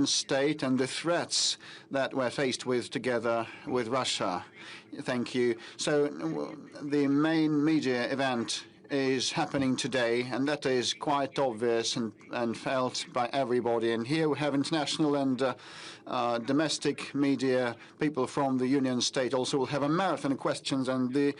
state and the threats that we're faced with together with Russia. Thank you. So the main media event is happening today, and that is quite obvious and felt by everybody. And here we have international and domestic media, people from the Union State also will have a marathon of questions, and the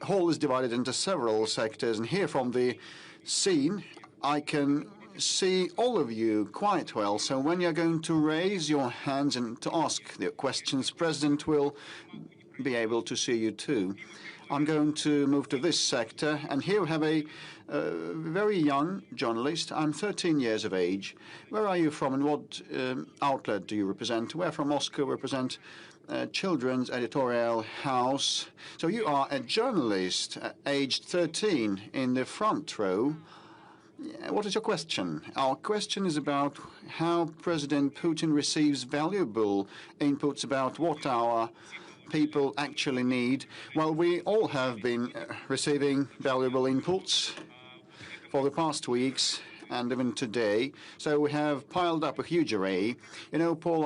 hall is divided into several sectors. And here from the scene, I can see all of you quite well. So when you're going to raise your hands and to ask the questions, President will be able to see you too. I'm going to move to this sector, and here we have a very young journalist. I'm 13 years of age. Where are you from, and what outlet do you represent? We're from Moscow, represent Children's Editorial House. So you are a journalist, aged 13, in the front row. What is your question? Our question is about how President Putin receives valuable inputs about what our people actually need. Well, we all have been receiving valuable inputs for the past weeks and even today. So we have piled up a huge array. You know, Paul,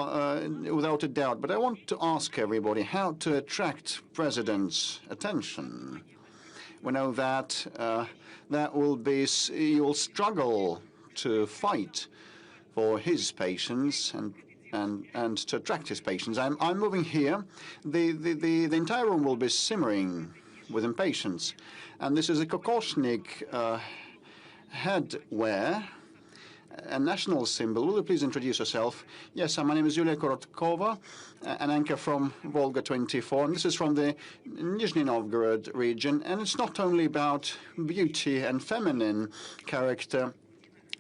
without a doubt, but I want to ask everybody how to attract President's attention. We know that you will struggle to fight for his patience and to attract his patience. I'm moving here. The entire room will be simmering with impatience. And this is a kokoshnik headwear, a national symbol. Will you please introduce yourself? Yes, my name is Yulia Korotkova, an anchor from Volga 24, and this is from the Nizhny Novgorod region. And it's not only about beauty and feminine character.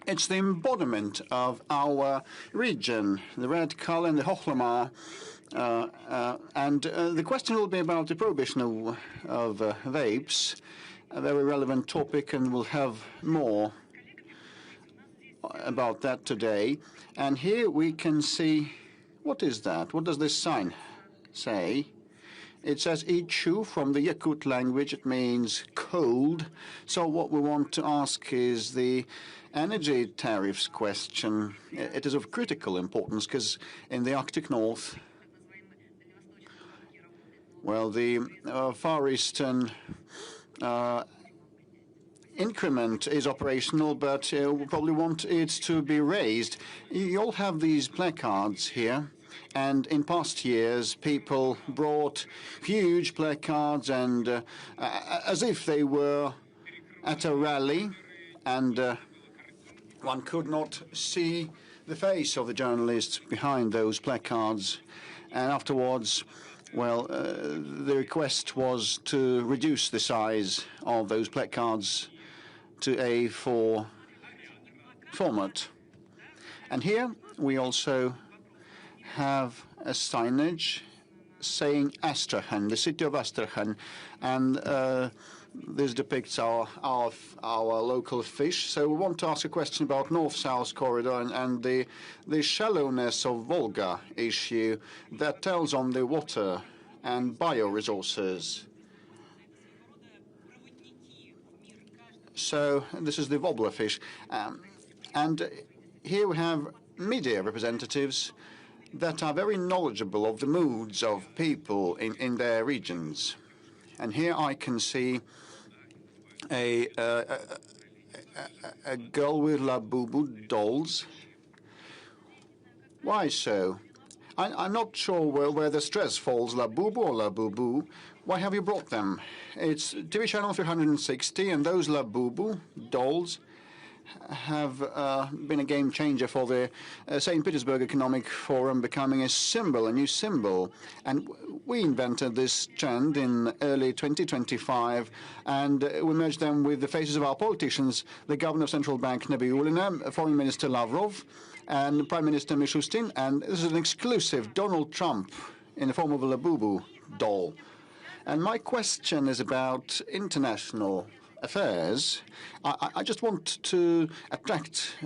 It's the embodiment of our region, the red color and the hochlama. And the question will be about the prohibition of vapes, a very relevant topic, and we'll have more about that today. And here we can see, what is that? What does this sign say? It says Ichu from the Yakut language. It means cold. So what we want to ask is the energy tariffs question. It is of critical importance because in the Arctic North, well, the Far Eastern increment is operational, but we probably want it to be raised. You all have these placards here. And in past years, people brought huge placards and as if they were at a rally, and one could not see the face of the journalists behind those placards. And afterwards, well, the request was to reduce the size of those placards to A4 format. And here we also have a signage saying Astrakhan, the city of Astrakhan, and this depicts our local fish. So we want to ask a question about North-South corridor and the shallowness of Volga issue that tells on the water and bioresources. So this is the wobbler fish, and here we have media representatives that are very knowledgeable of the moods of people in their regions. And here I can see a girl with Labubu dolls. Why so? I'm not sure where the stress falls, Labubu or Labubu. Why have you brought them? It's TV channel 360, and those Labubu dolls have been a game changer for the St. Petersburg Economic Forum, becoming a symbol, a new symbol. And we invented this trend in early 2025, and we merged them with the faces of our politicians, the Governor of Central Bank, Nabiullina, Foreign Minister Lavrov, and Prime Minister Mishustin. And this is an exclusive Donald Trump in the form of a Labubu doll. And my question is about international affairs. I just want to attract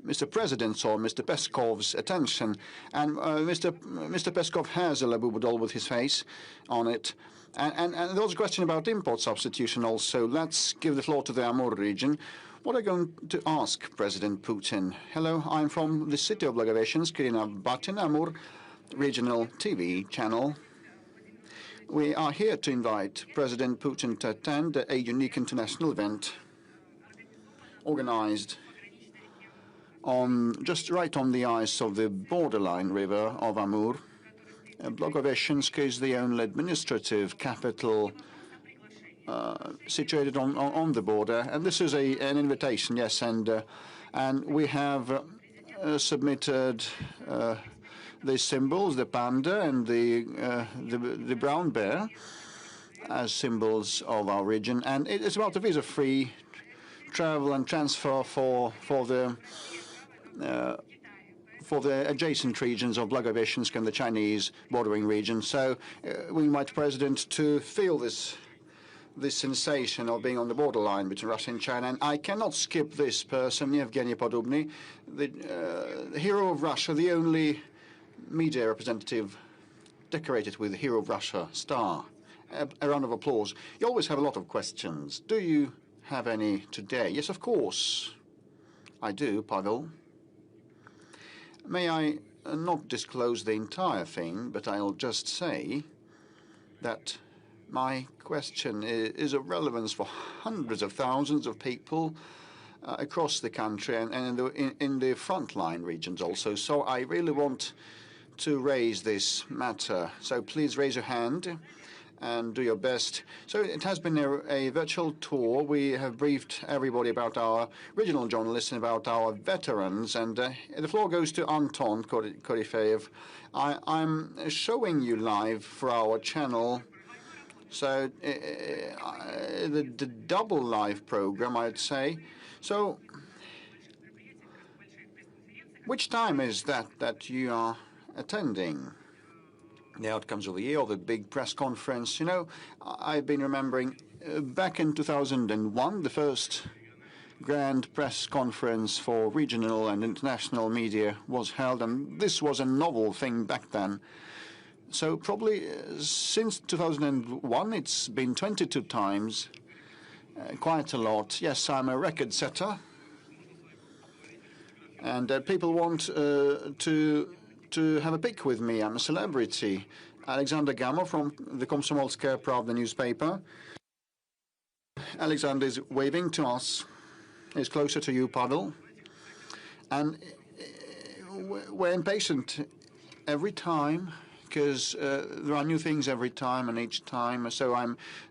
Mr. President's or Mr. Peskov's attention. And Mr. Peskov has a Labubu doll with his face on it. And there was a question about import substitution also. Let's give the floor to the Amur region. What are you going to ask President Putin? Hello, I'm from the city of Blagoveshchensk in Amur regional TV channel. We are here to invite President Putin to attend a unique international event organized just right on the ice of the borderline river of Amur. Blagoveshchensk is the only administrative capital situated on the border, and this is an invitation, yes, and we have submitted the symbols, the panda and the brown bear, as symbols of our region, and it is about the visa-free travel and transfer for the adjacent regions of Blagoveshchensk and the Chinese bordering region. So we invite the President to feel this sensation of being on the borderline between Russia and China. And I cannot skip this person, Yevgeny Podobny, the hero of Russia, the only media representative decorated with the Hero of Russia star. A round of applause. You always have a lot of questions. Do you have any today? Yes, of course. I do, Pavel. May I not disclose the entire thing, but I'll just say that my question is of relevance for hundreds of thousands of people across the country and in the frontline regions also. So I really want to raise this matter. So please raise your hand and do your best. So it has been a virtual tour. We have briefed everybody about our regional journalists and about our veterans. And the floor goes to Anton Korifeev. I'm showing you live for our channel. So the double live program, I'd say. So which time is that you are attending? The outcomes of the year, or the big press conference? You know, I've been remembering back in 2001, the first grand press conference for regional and international media was held, and this was a novel thing back then. So probably since 2001, it's been 22 times, quite a lot. Yes, I'm a record setter, and people want to have a pic with me. I'm a celebrity. Alexander Gamov from the Komsomolskaya Pravda newspaper. Alexander is waving to us. He's closer to you, Pavel. And we're impatient every time because there are new things every time and each time. So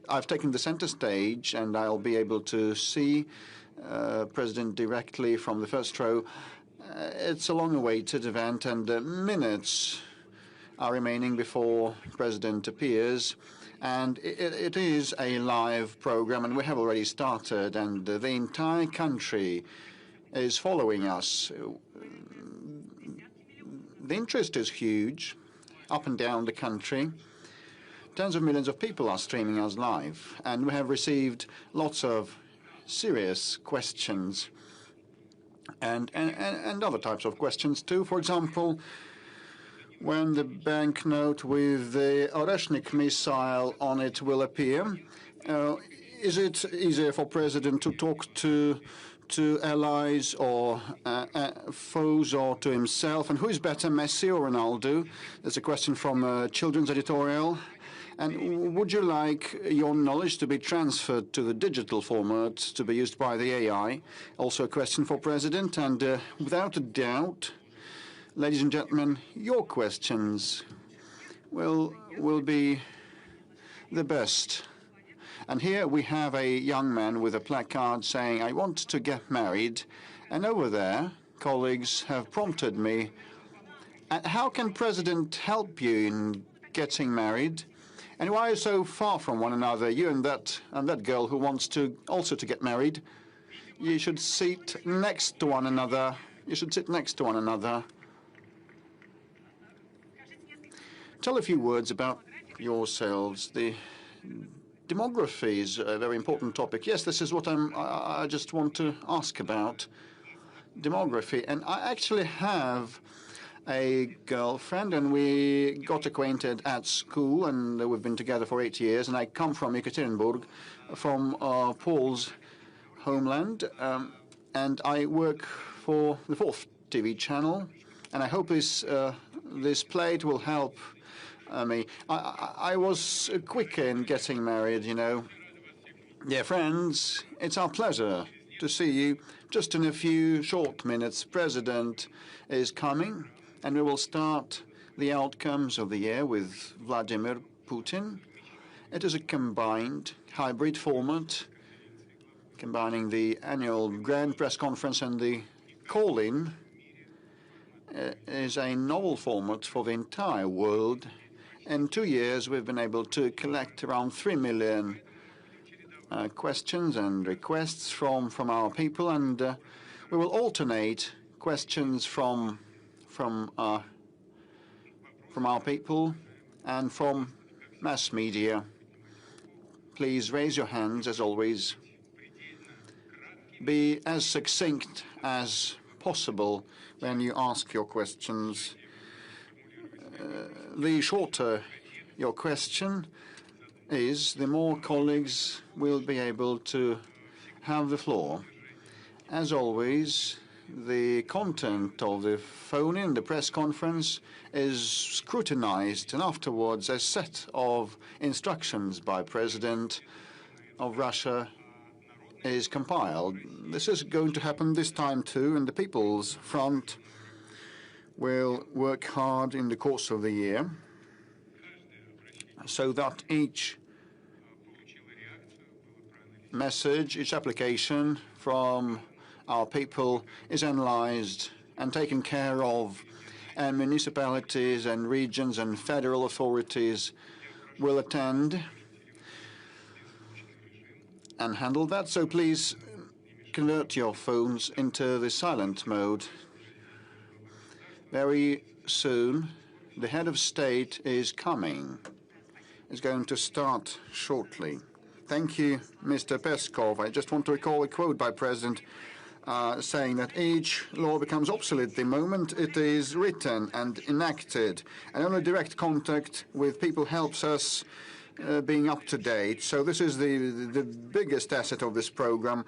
I've taken the center stage, and I'll be able to see President directly from the first row. It's a long-awaited event, and minutes are remaining before President appears. And it is a live program, and we have already started, and the entire country is following us. The interest is huge, up and down the country. Tens of millions of people are streaming us live, and we have received lots of serious questions. And other types of questions too. For example, when the banknote with the Oreshnik missile on it will appear, is it easier for President to talk to allies or foes, or to himself? And who is better, Messi or Ronaldo? There's a question from a children's editorial. And would you like your knowledge to be transferred to the digital format to be used by the AI? Also a question for President. And without a doubt, ladies and gentlemen, your questions will be the best. And here we have a young man with a placard saying, "I want to get married." And over there, colleagues have prompted me, how can President help you in getting married? And why are you so far from one another, you and that girl who wants to also to get married? You should sit next to one another. You should sit next to one another. Tell a few words about yourselves. The demography is a very important topic. Yes, this is what I just want to ask about. Demography. And I actually have a girlfriend, and we got acquainted at school, and we've been together for 8 years. And I come from Ekaterinburg, from Paul's homeland. and I work for the fourth TV channel, and I hope this plate will help me. I was quick in getting married, you know. Dear friends, it's our pleasure to see you. Just in a few short minutes, President is coming, and we will start the outcomes of the year with Vladimir Putin. It is a combined hybrid format, combining the annual grand press conference and the call-in. Is a novel format for the entire world. In 2 years, we've been able to collect around 3 million questions and requests from our people, and we will alternate questions from our people and from mass media. Please raise your hands, as always. Be as succinct as possible when you ask your questions. The shorter your question is, the more colleagues will be able to have the floor. As always, the content of the phone-in, the press conference, is scrutinized, and afterwards a set of instructions by President of Russia is compiled. This is going to happen this time too, and the People's Front will work hard in the course of the year so that each message, each application from our people is analyzed and taken care of, and municipalities and regions and federal authorities will attend and handle that. So please convert your phones into the silent mode. Very soon, the head of state is coming. It's going to start shortly. Thank you, Mr. Peskov. I just want to recall a quote by President saying that each law becomes obsolete the moment it is written and enacted, and only direct contact with people helps us being up to date. So this is the biggest asset of this program,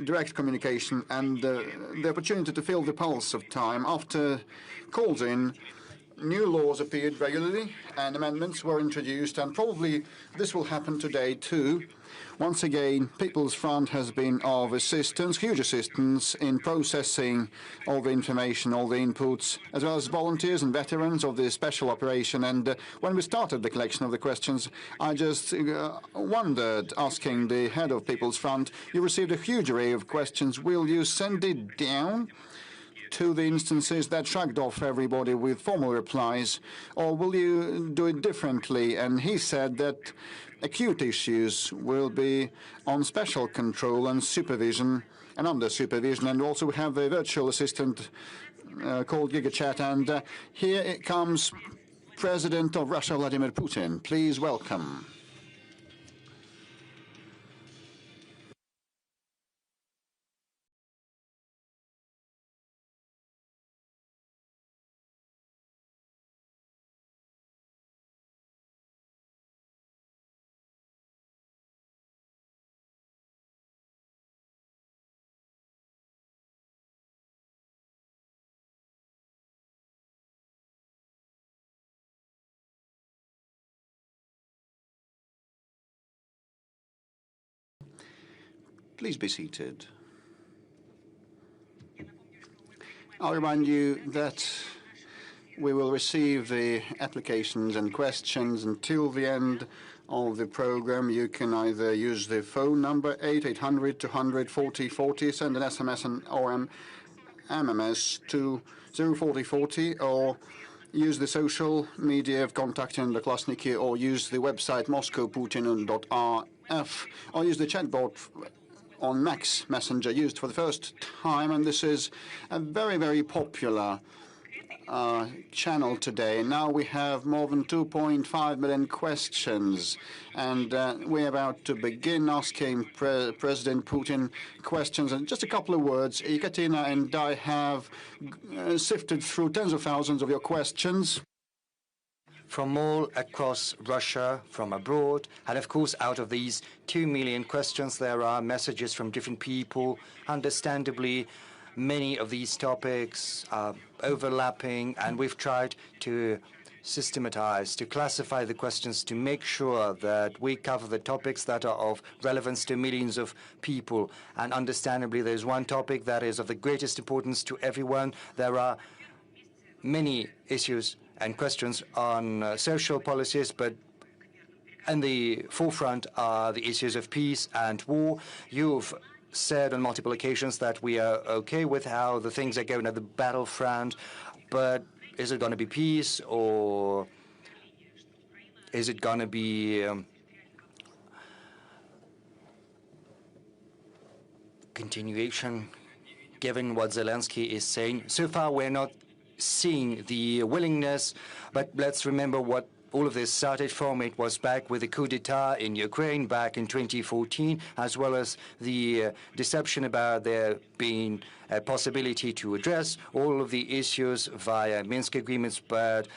direct communication and the opportunity to feel the pulse of time. After calls in, new laws appeared regularly and amendments were introduced, and probably this will happen today too. Once again, People's Front has been of assistance, huge assistance, in processing all the information, all the inputs, as well as volunteers and veterans of the special operation. And when we started the collection of the questions, I just wondered, asking the head of People's Front, you received a huge array of questions. Will you send it down to the instances that shrugged off everybody with formal replies, or will you do it differently? And he said that acute issues will be on special control and supervision and under supervision. And also we have a virtual assistant called GigaChat. And here it comes President of Russia, Vladimir Putin. Please welcome. Please be seated. I'll remind you that we will receive the applications and questions until the end of the program. You can either use the phone number 8800 200 40 40, send an SMS or MMS to 04040, or use the social media of contacting the Klasniki, or use the website moscowputin.rf, or use the chatbot on Max Messenger, used for the first time, and this is a very, very popular channel today. Now we have more than 2.5 million questions, and we're about to begin asking President Putin questions. And just a couple of words, Ekaterina and I have sifted through tens of thousands of your questions. from all across Russia, from abroad. And of course, out of these 2 million questions, there are messages from different people. Understandably, many of these topics are overlapping, and we've tried to systematize, to classify the questions, to make sure that we cover the topics that are of relevance to millions of people. And understandably, there's one topic that is of the greatest importance to everyone. There are many issues and questions on social policies, but in the forefront are the issues of peace and war. You've said on multiple occasions that we are okay with how the things are going at the battlefront, but is it going to be peace, or is it going to be continuation, given what Zelensky is saying? So far, we're not seeing the willingness, but let's remember what all of this started from. It was back with the coup d'etat in Ukraine back in 2014, as well as the deception about there being a possibility to address all of the issues via Minsk agreements. But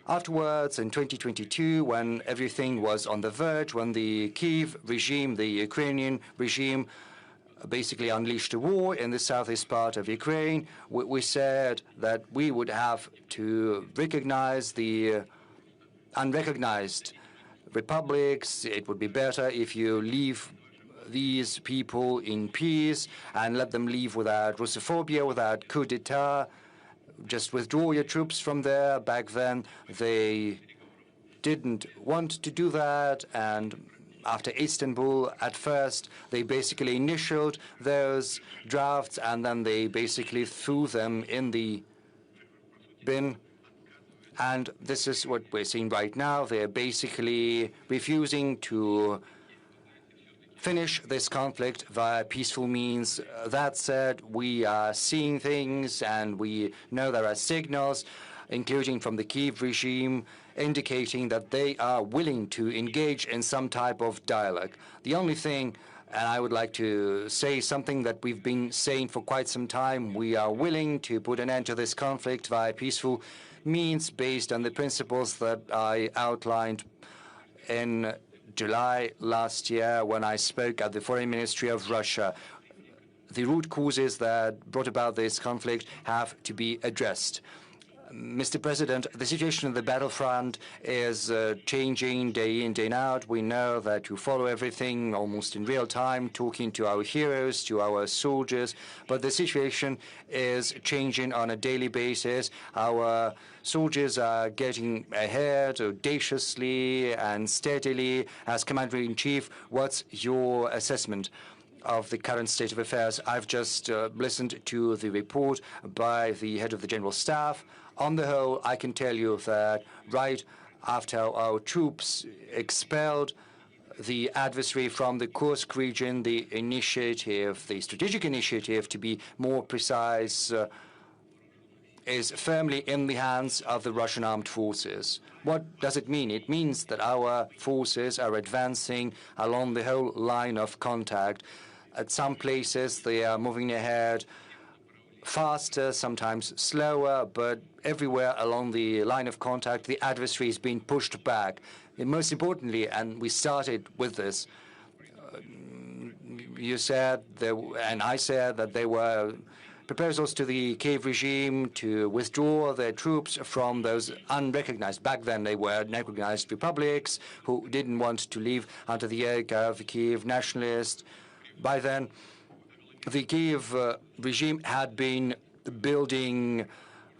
afterwards, in 2022, when everything was on the verge, when the Kyiv regime, the Ukrainian regime, basically unleashed a war in the southeast part of Ukraine, we said that we would have to recognize the unrecognized republics. It would be better if you leave these people in peace and let them leave without Russophobia, without coup d'etat. Just withdraw your troops from there. Back then, they didn't want to do that, and after Istanbul, at first, they basically initialed those drafts, and then they basically threw them in the bin. And this is what we're seeing right now. They're basically refusing to finish this conflict via peaceful means. That said, we are seeing things, and we know there are signals, including from the Kyiv regime, indicating that they are willing to engage in some type of dialogue. The only thing, and I would like to say something that we've been saying for quite some time, we are willing to put an end to this conflict via peaceful means based on the principles that I outlined in July last year when I spoke at the Foreign Ministry of Russia. The root causes that brought about this conflict have to be addressed. Mr. President, the situation on the battlefront is changing day in, day out. We know that you follow everything almost in real time, talking to our heroes, to our soldiers, but the situation is changing on a daily basis. Our soldiers are getting ahead audaciously and steadily. As Commander-in-Chief, what's your assessment of the current state of affairs? I've just listened to the report by the head of the General Staff. On the whole, I can tell you that right after our troops expelled the adversary from the Kursk region, the initiative, the strategic initiative, to be more precise, is firmly in the hands of the Russian armed forces. What does it mean? It means that our forces are advancing along the whole line of contact. At some places, they are moving ahead faster, sometimes slower, but everywhere along the line of contact, the adversary is being pushed back. And most importantly, and we started with this, you said, and I said that there were proposals to the Kyiv regime to withdraw their troops from those unrecognized, back then they were unrecognized republics, who didn't want to leave under the yoke of the Kyiv nationalists. By then, the Kyiv regime had been building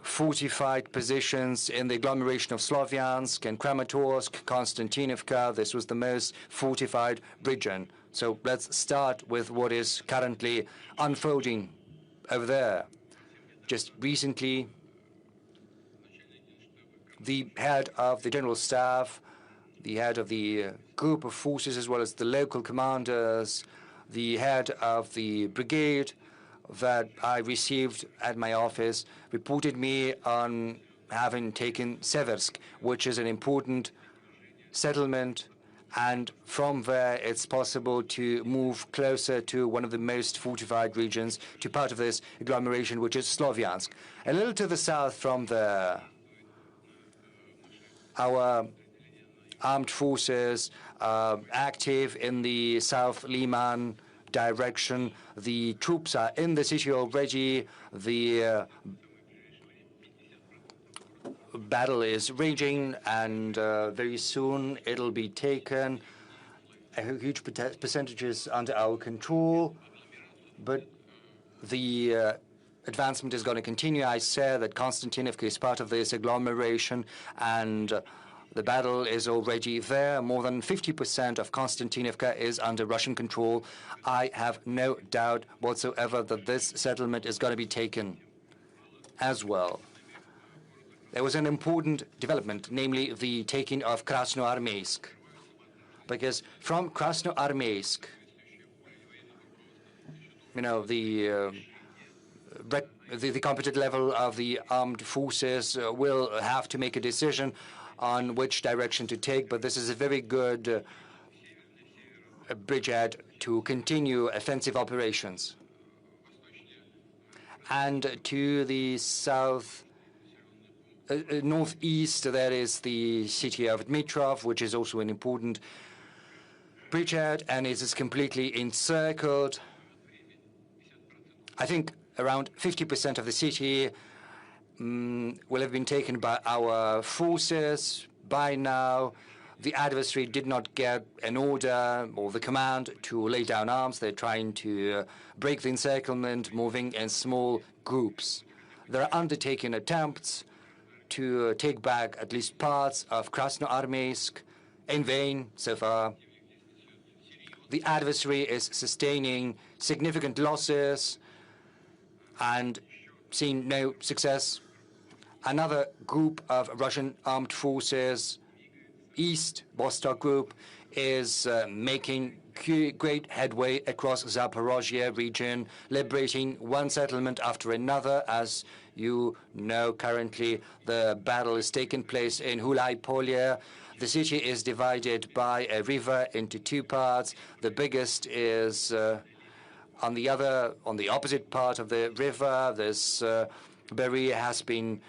fortified positions in the agglomeration of Slavyansk and Kramatorsk, Konstantinovka. This was the most fortified region. So let's start with what is currently unfolding over there. Just recently, the head of the General Staff, the head of the group of forces, as well as the local commanders, the head of the brigade that I received at my office, reported me on having taken Seversk, which is an important settlement, and from there it's possible to move closer to one of the most fortified regions, to part of this agglomeration, which is Slavyansk. A little to the south from there, our armed forces active in the South Liman direction. The troops are in the city already. The battle is raging, and very soon it'll be taken. A huge percentages under our control, but the advancement is going to continue. I said that Konstantinovka is part of this agglomeration, and the battle is already there. More than 50% of Konstantinovka is under Russian control. I have no doubt whatsoever that this settlement is going to be taken as well. There was an important development, namely the taking of Krasnoarmeysk. Because from Krasnoarmeysk, you know, the competent level of the armed forces will have to make a decision on which direction to take, but this is a very good bridgehead to continue offensive operations. And to the south, northeast, there is the city of Dmitrov, which is also an important bridgehead, and it is completely encircled. I think around 50% of the city will have been taken by our forces. By now, the adversary did not get an order or the command to lay down arms. They're trying to break the encirclement, moving in small groups. They're undertaking attempts to take back at least parts of Krasnoarmeysk, in vain so far. The adversary is sustaining significant losses and seeing no success. Another group of Russian armed forces, East Vostok Group, is making great headway across Zaporozhye region, liberating one settlement after another. As you know, currently the battle is taking place in Hulai-Polye. The city is divided by a river into two parts. The biggest is on the opposite part of the river. This barrier has been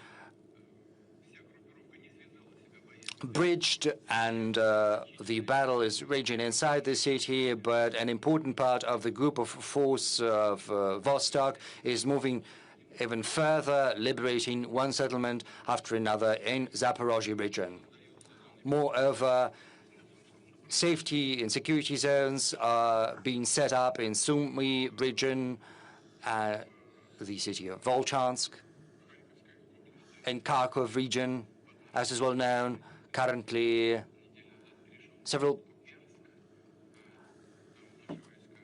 bridged, and the battle is raging inside the city, but an important part of the group of force of Vostok is moving even further, liberating one settlement after another in Zaporozhye region. Moreover, safety and security zones are being set up in Sumy region, the city of Volchansk, in Kharkov region, as is well known. Currently, several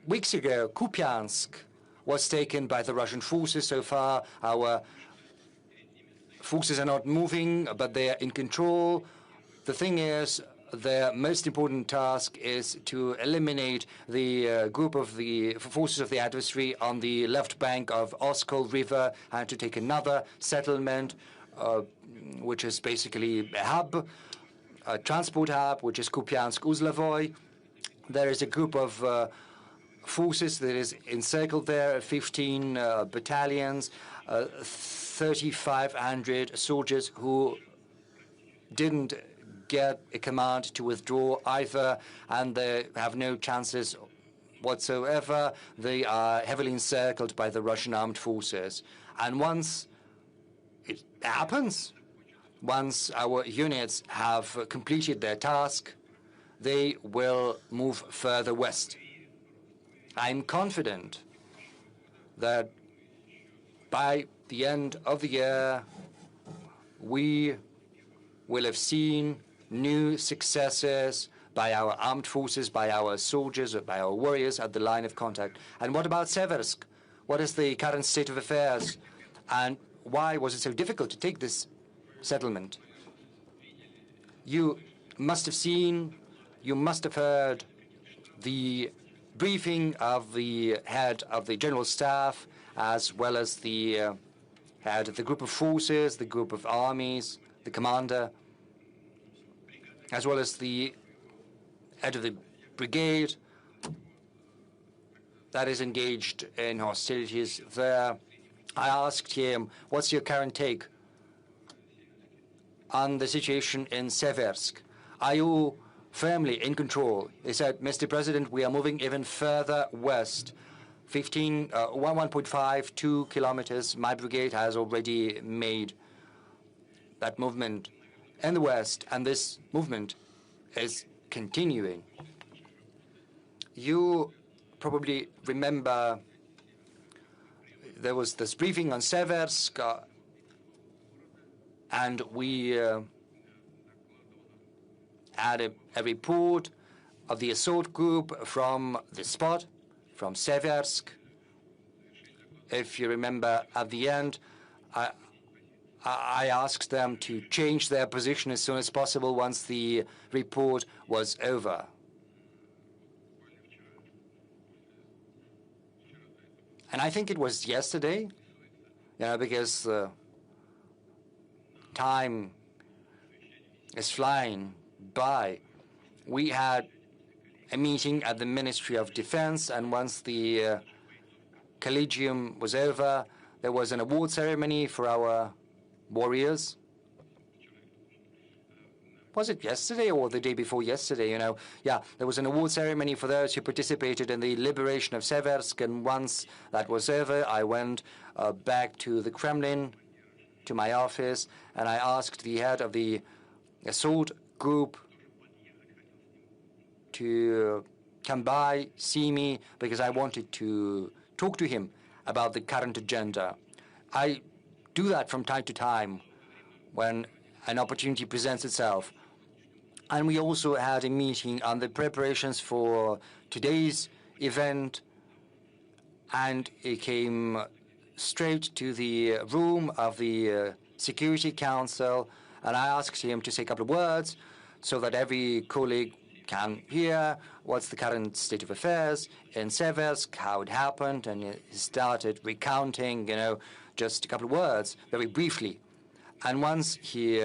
weeks ago, Kupiansk was taken by the Russian forces. So far, our forces are not moving, but they are in control. The thing is, their most important task is to eliminate the group of the forces of the adversary on the left bank of Oskol River and to take another settlement, which is basically a hub, a transport hub, which is Kupiansk-Uzlovoy. There is a group of forces that is encircled there, 15 battalions, 3,500 soldiers who didn't get a command to withdraw either, and they have no chances whatsoever. They are heavily encircled by the Russian armed forces. And once it happens, once our units have completed their task, they will move further west. I'm confident that by the end of the year, we will have seen new successes by our armed forces, by our soldiers, by our warriors at the line of contact. And what about Seversk? What is the current state of affairs? And why was it so difficult to take this settlement? You must have seen, you must have heard the briefing of the head of the general staff, as well as the head of the group of forces, the group of armies, the commander, as well as the head of the brigade that is engaged in hostilities there. I asked him, what's your current take? on the situation in Seversk. Are you firmly in control? He said, Mr. President, we are moving even further west. 1.5, 2 kilometers. My brigade has already made that movement in the west, and this movement is continuing. You probably remember there was this briefing on Seversk, and we had a report of the assault group from the spot, from Seversk. If you remember, at the end, I asked them to change their position as soon as possible once the report was over. And I think it was yesterday, because time is flying by. We had a meeting at the Ministry of Defense, and once the collegium was over, there was an award ceremony for our warriors. Was it yesterday or the day before yesterday? Yeah, there was an award ceremony for those who participated in the liberation of Seversk, and once that was over, I went back to the Kremlin, to my office, and I asked the head of the assault group to come by, see me, because I wanted to talk to him about the current agenda. I do that from time to time when an opportunity presents itself. And we also had a meeting on the preparations for today's event, and he came straight to the room of the Security Council, and I asked him to say a couple of words so that every colleague can hear what's the current state of affairs in Seversk, how it happened, and he started recounting, just a couple of words, very briefly. And once he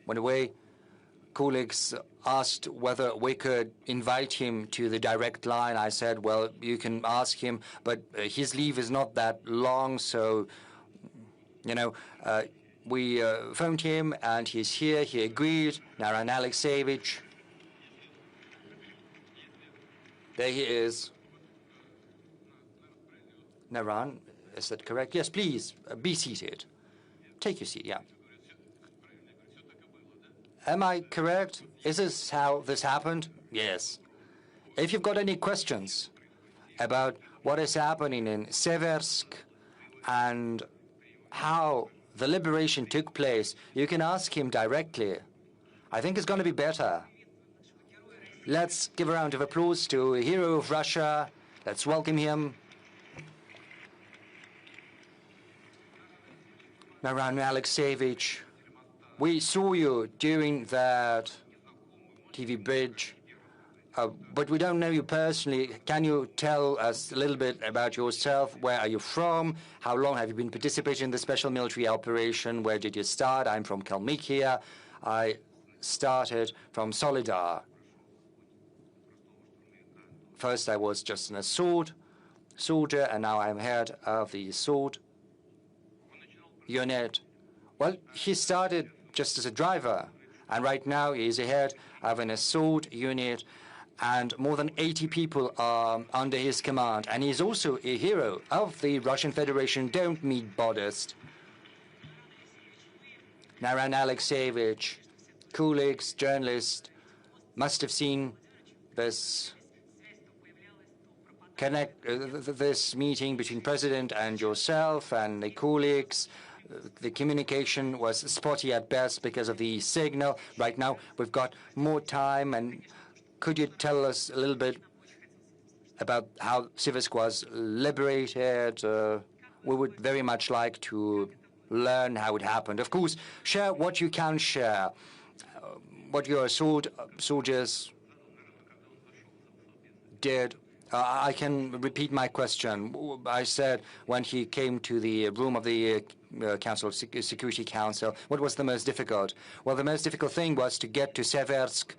went away, colleagues asked whether we could invite him to the direct line. I said, well, you can ask him, but his leave is not that long, so, we phoned him, and he's here. He agreed. Naran Alexeyevich. There he is. Naran, is that correct? Yes, please, be seated. Take your seat, yeah. Am I correct? Is this how this happened? Yes. If you've got any questions about what is happening in Seversk and how the liberation took place, you can ask him directly. I think it's going to be better. Let's give a round of applause to a hero of Russia. Let's welcome him. Naran Alexeyevich, we saw you during that TV bridge, but we don't know you personally. Can you tell us a little bit about yourself? Where are you from? How long have you been participating in the special military operation? Where did you start? I'm from Kalmykia. I started from Solidar. First, I was just an assault soldier, and now I'm head of the assault unit. Well, he started just as a driver, and right now he's the head of an assault unit, and more than 80 people are under his command. And he's also a hero of the Russian Federation. Don't be modest. Naran Alexeyevich, colleagues, journalists, must have seen this this meeting between President and yourself and the colleagues. The communication was spotty at best because of the signal. Right now, we've got more time, and could you tell us a little bit about how Seversk was liberated? We would very much like to learn how it happened. Of course, share what you can share, what your soldiers did. I can repeat my question. I said when he came to the room of the Security Council, what was the most difficult? Well, the most difficult thing was to get to Seversk.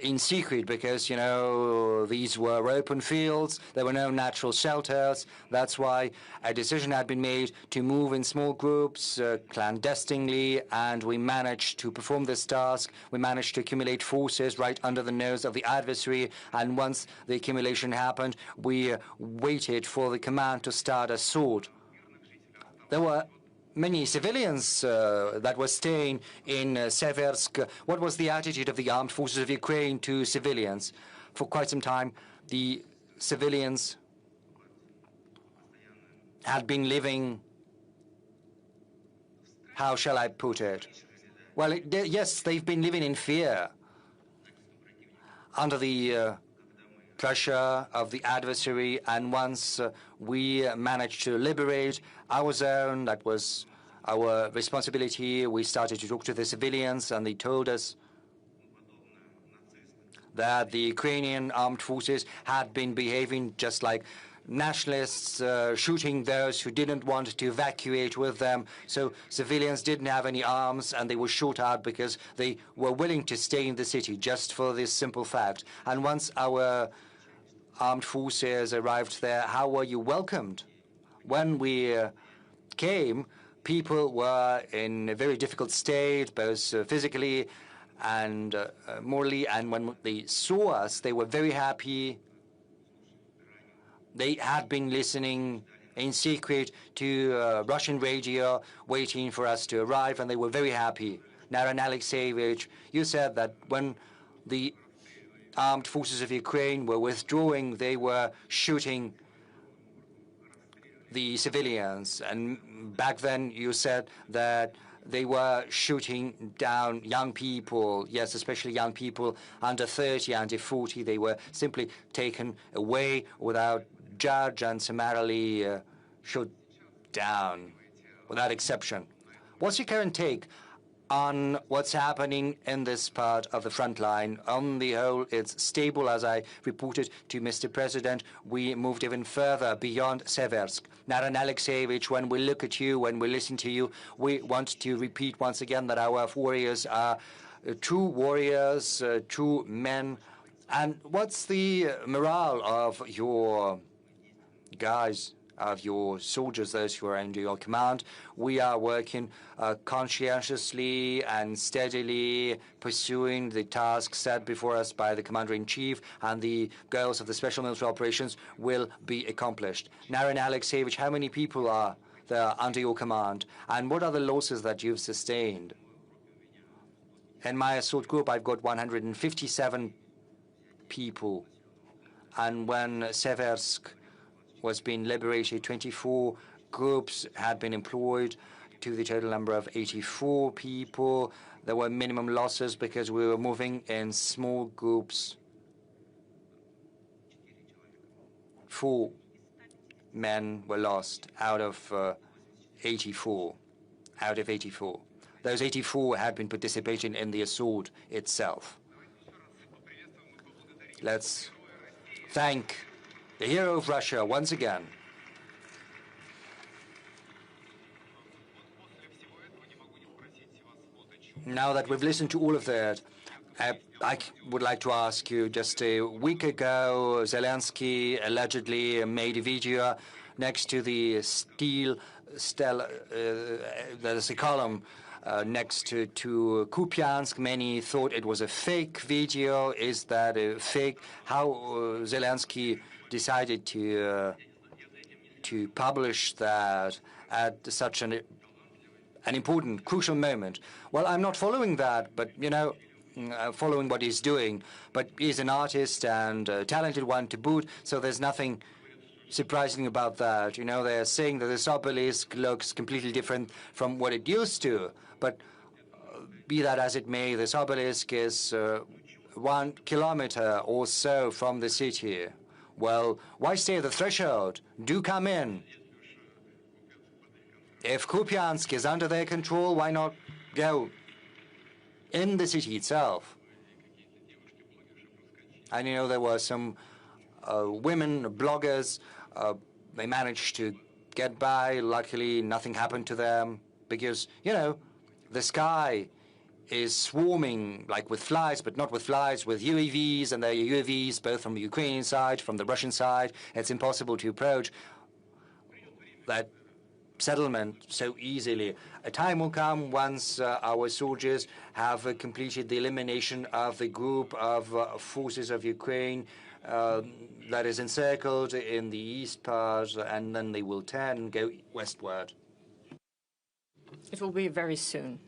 in secret because, you know, these were open fields. There were no natural shelters. That's why a decision had been made to move in small groups, clandestinely, and we managed to perform this task. We managed to accumulate forces right under the nose of the adversary, and once the accumulation happened, we waited for the command to start assault. There were many civilians that were staying in Seversk. What was the attitude of the armed forces of Ukraine to civilians? For quite some time, the civilians had been living, how shall I put it? Well, yes, they've been living in fear under the pressure of the adversary, and once we managed to liberate our zone, that was our responsibility. We started to talk to the civilians, and they told us that the Ukrainian armed forces had been behaving just like nationalists, shooting those who didn't want to evacuate with them. So civilians didn't have any arms, and they were shot out because they were willing to stay in the city just for this simple fact. And once our armed forces arrived there, how were you welcomed? When we came, people were in a very difficult state, both physically and morally, and when they saw us, they were very happy. They had been listening in secret to Russian radio, waiting for us to arrive, and they were very happy. Naran Alexeyevich, you said that when the armed forces of Ukraine were withdrawing, they were shooting the civilians. And back then you said that they were shooting down young people, yes, especially young people under 30, under 40. They were simply taken away without judge and summarily shot down without exception. What's your current take on what's happening in this part of the front line? On the whole, it's stable. As I reported to Mr. President, we moved even further beyond Seversk. Naran Alexeyevich, when we look at you, when we listen to you, we want to repeat once again that our warriors are true warriors, true men. And what's the morale of your guys, of your soldiers, those who are under your command? We are working conscientiously and steadily, pursuing the tasks set before us by the Commander-in-Chief, and the goals of the Special Military Operations will be accomplished. Naran Alexeyevich, how many people are there under your command, and what are the losses that you've sustained? In my assault group, I've got 157 people, and when Seversk was being liberated, 24 groups had been employed to the total number of 84 people. There were minimum losses because we were moving in small groups. 4 men were lost out of 84. Out of 84. Those 84 had been participating in the assault itself. Let's thank the hero of Russia once again. Now that we've listened to all of that, I would like to ask you, just a week ago, Zelensky allegedly made a video next to the there's a column next to Kupiansk. Many thought it was a fake video. Is that a fake? How Zelensky decided to publish that at such an important, crucial moment? Well, I'm not following that, but, you know, following what he's doing. But he's an artist and a talented one to boot, so there's nothing surprising about that. You know, they're saying that this obelisk looks completely different from what it used to. But be that as it may, this obelisk is 1 kilometer or so from the city. Well, why stay at the threshold? Do come in. If Kupiansk is under their control, why not go in the city itself? And, you know, there were some women bloggers. They managed to get by. Luckily, nothing happened to them because, you know, the sky is swarming like with flies, but not with flies, with UAVs, and there are UAVs both from the Ukrainian side, from the Russian side. It's impossible to approach that settlement so easily. A time will come once our soldiers have completed the elimination of the group of forces of Ukraine that is encircled in the east part, and then they will turn and go westward. It will be very soon.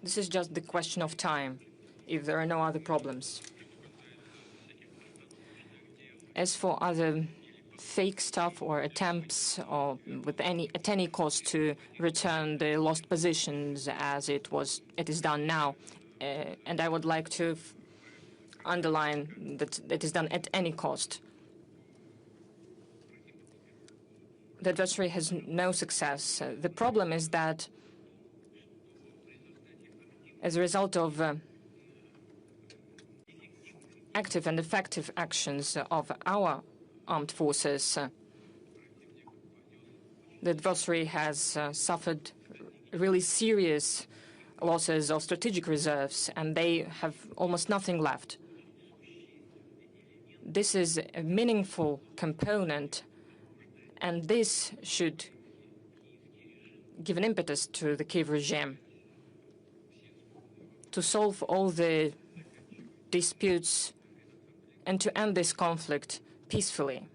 This is just the question of time, if there are no other problems. As for other fake stuff or attempts or at any cost to return the lost positions as it is done now, and I would like to underline that it is done at any cost. The adversary has no success. The problem is that as a result of active and effective actions of our armed forces, the adversary has suffered really serious losses of strategic reserves, and they have almost nothing left. This is a meaningful component, and this should give an impetus to the Kiev regime to solve all the disputes and to end this conflict peacefully.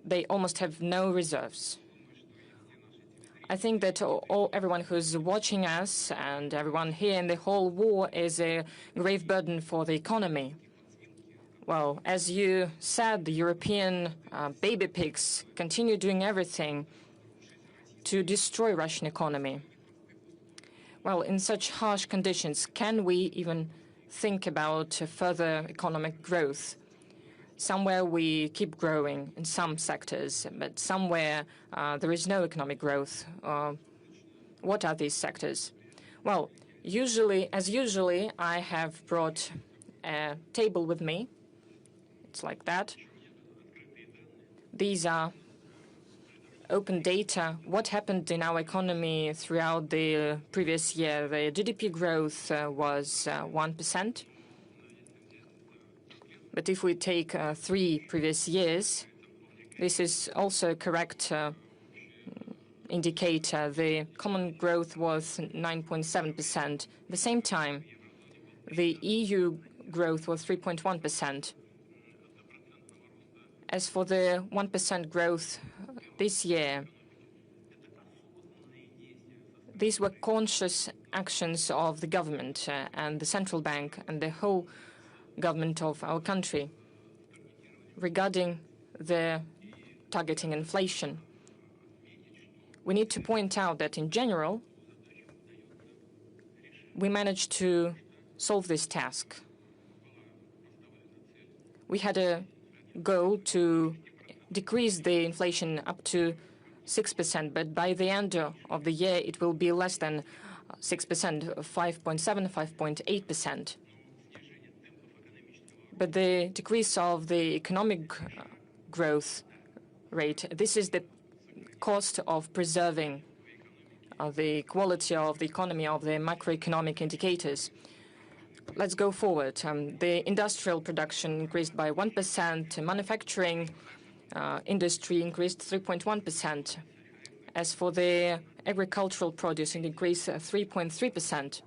They almost have no reserves. I think that everyone who's watching us and everyone here in the whole war is a grave burden for the economy. Well, as you said, the European baby pigs continue doing everything to destroy Russian economy. Well, in such harsh conditions, can we even think about further economic growth? Somewhere we keep growing in some sectors, but somewhere there is no economic growth. What are these sectors? Well, as usually, I have brought a table with me. It's like that. These are open data. What happened in our economy throughout the previous year? The GDP growth was 1%. But if we take 3 previous years, this is also a correct indicator. The common growth was 9.7%. At the same time, the EU growth was 3.1%. As for the 1% growth this year, these were conscious actions of the government and the central bank and the whole government of our country regarding the targeting inflation. We need to point out that in general, we managed to solve this task. We had a goal to decrease the inflation up to 6%, but by the end of the year, it will be less than 6%, 5.7, 5.8%. But the decrease of the economic growth rate, this is the cost of preserving the quality of the economy, of the macroeconomic indicators. Let's go forward. The industrial production increased by 1%. Manufacturing industry increased 3.1%. As for the agricultural produce, it increased 3.3%.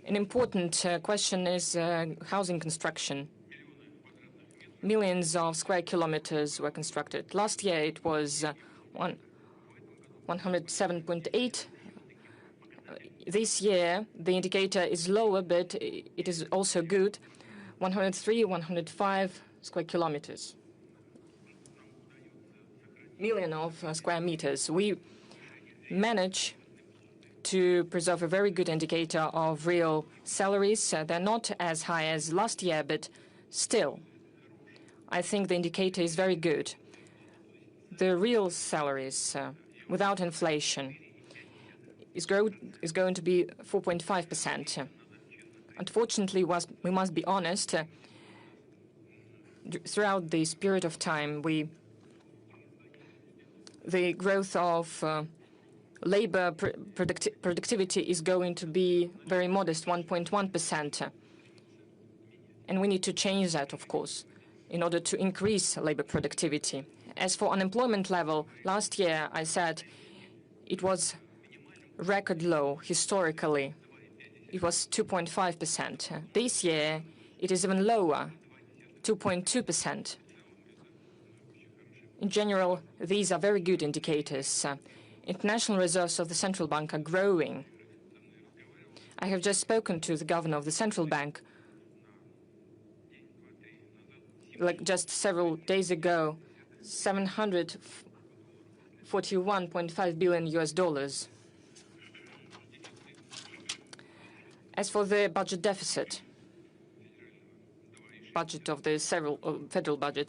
An important question is housing construction. Millions of square kilometers were constructed. Last year, it was 107.8. This year, the indicator is lower, but it is also good, 103, 105 square kilometers. Million of square meters. We manage to preserve a very good indicator of real salaries. They're not as high as last year, but still, I think the indicator is very good. The real salaries without inflation is going to be 4.5%. Unfortunately, we must be honest, throughout this period of time, the growth of labor productivity is going to be very modest, 1.1%. And we need to change that, of course, in order to increase labor productivity. As for unemployment level, last year I said it was record low historically. It was 2.5%. This year it is even lower, 2.2%. In general, these are very good indicators. International reserves of the central bank are growing. I have just spoken to the governor of the central bank, like just several days ago, $741.5 billion US dollars. As for the budget deficit, budget of the federal budget,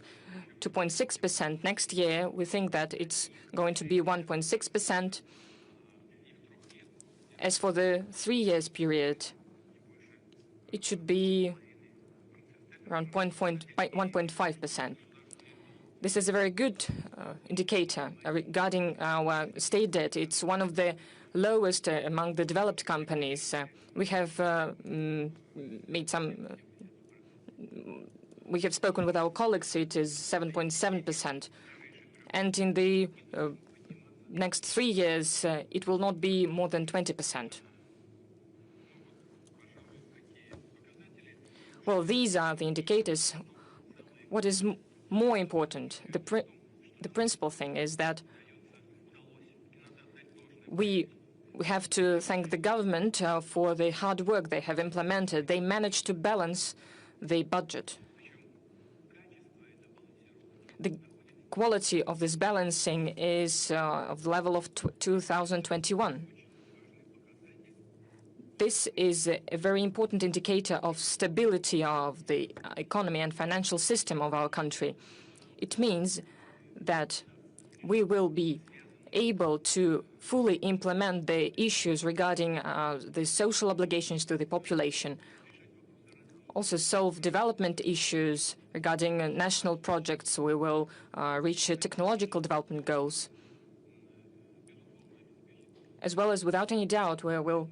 2.6%. Next year, we think that it's going to be 1.6%. As for the 3 years period, it should be around 1.5%. This is a very good indicator regarding our state debt. It's one of the lowest among the developed companies. We have made some. We have spoken with our colleagues. It is 7.7%, and in the next 3 years, it will not be more than 20%. Well, these are the indicators. What is more important, the principal thing is that we have to thank the government for the hard work they have implemented. They managed to balance the budget. The quality of this balancing is of the level of 2021. This is a very important indicator of stability of the economy and financial system of our country. It means that we will be able to fully implement the issues regarding the social obligations to the population, also solve development issues regarding national projects. We will reach technological development goals, as well as, without any doubt, we will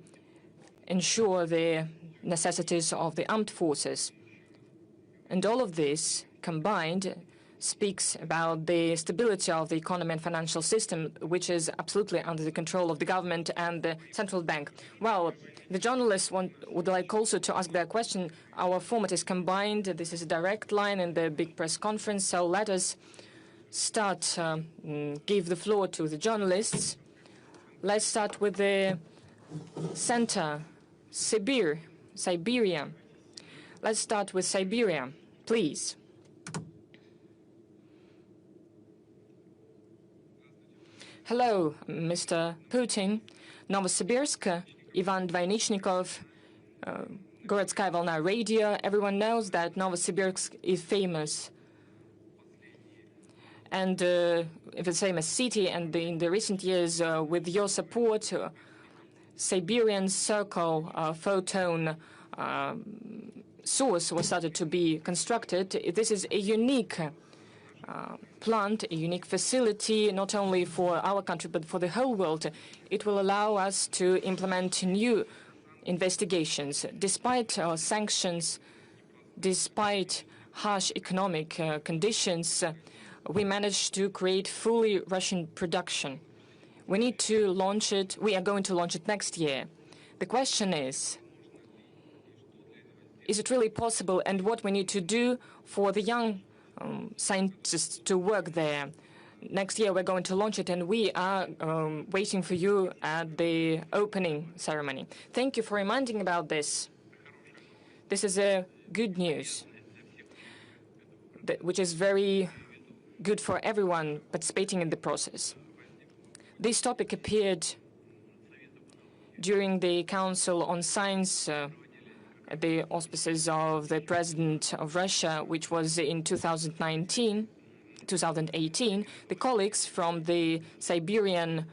ensure the necessities of the armed forces. And all of this combined speaks about the stability of the economy and financial system, which is absolutely under the control of the government and the central bank. Well, the journalists would like also to ask their question. Our format is combined. This is a direct line in the big press conference. So let us start, give the floor to the journalists. Let's start with the center, Siberia. Let's start with Siberia, please. Hello, Mr. Putin. Novosibirsk, Ivan Dvaynichnikov, Gorodskaya Volna Radio. Everyone knows that Novosibirsk is famous. And it's a famous city, and in the recent years, with your support, Siberian Circle photon source was started to be constructed. This is a unique plant, a unique facility, not only for our country, but for the whole world. It will allow us to implement new investigations. Despite sanctions, despite harsh economic conditions, we managed to create fully Russian production. We need to launch it. We are going to launch it next year. The question is it really possible, and what we need to do for the young scientists to work there? Next year we're going to launch it, and we are waiting for you at the opening ceremony. Thank you for reminding about this. This is good news, which is very good for everyone participating in the process. This topic appeared during the Council on Science at the auspices of the President of Russia, which was in 2018. The colleagues from the Siberian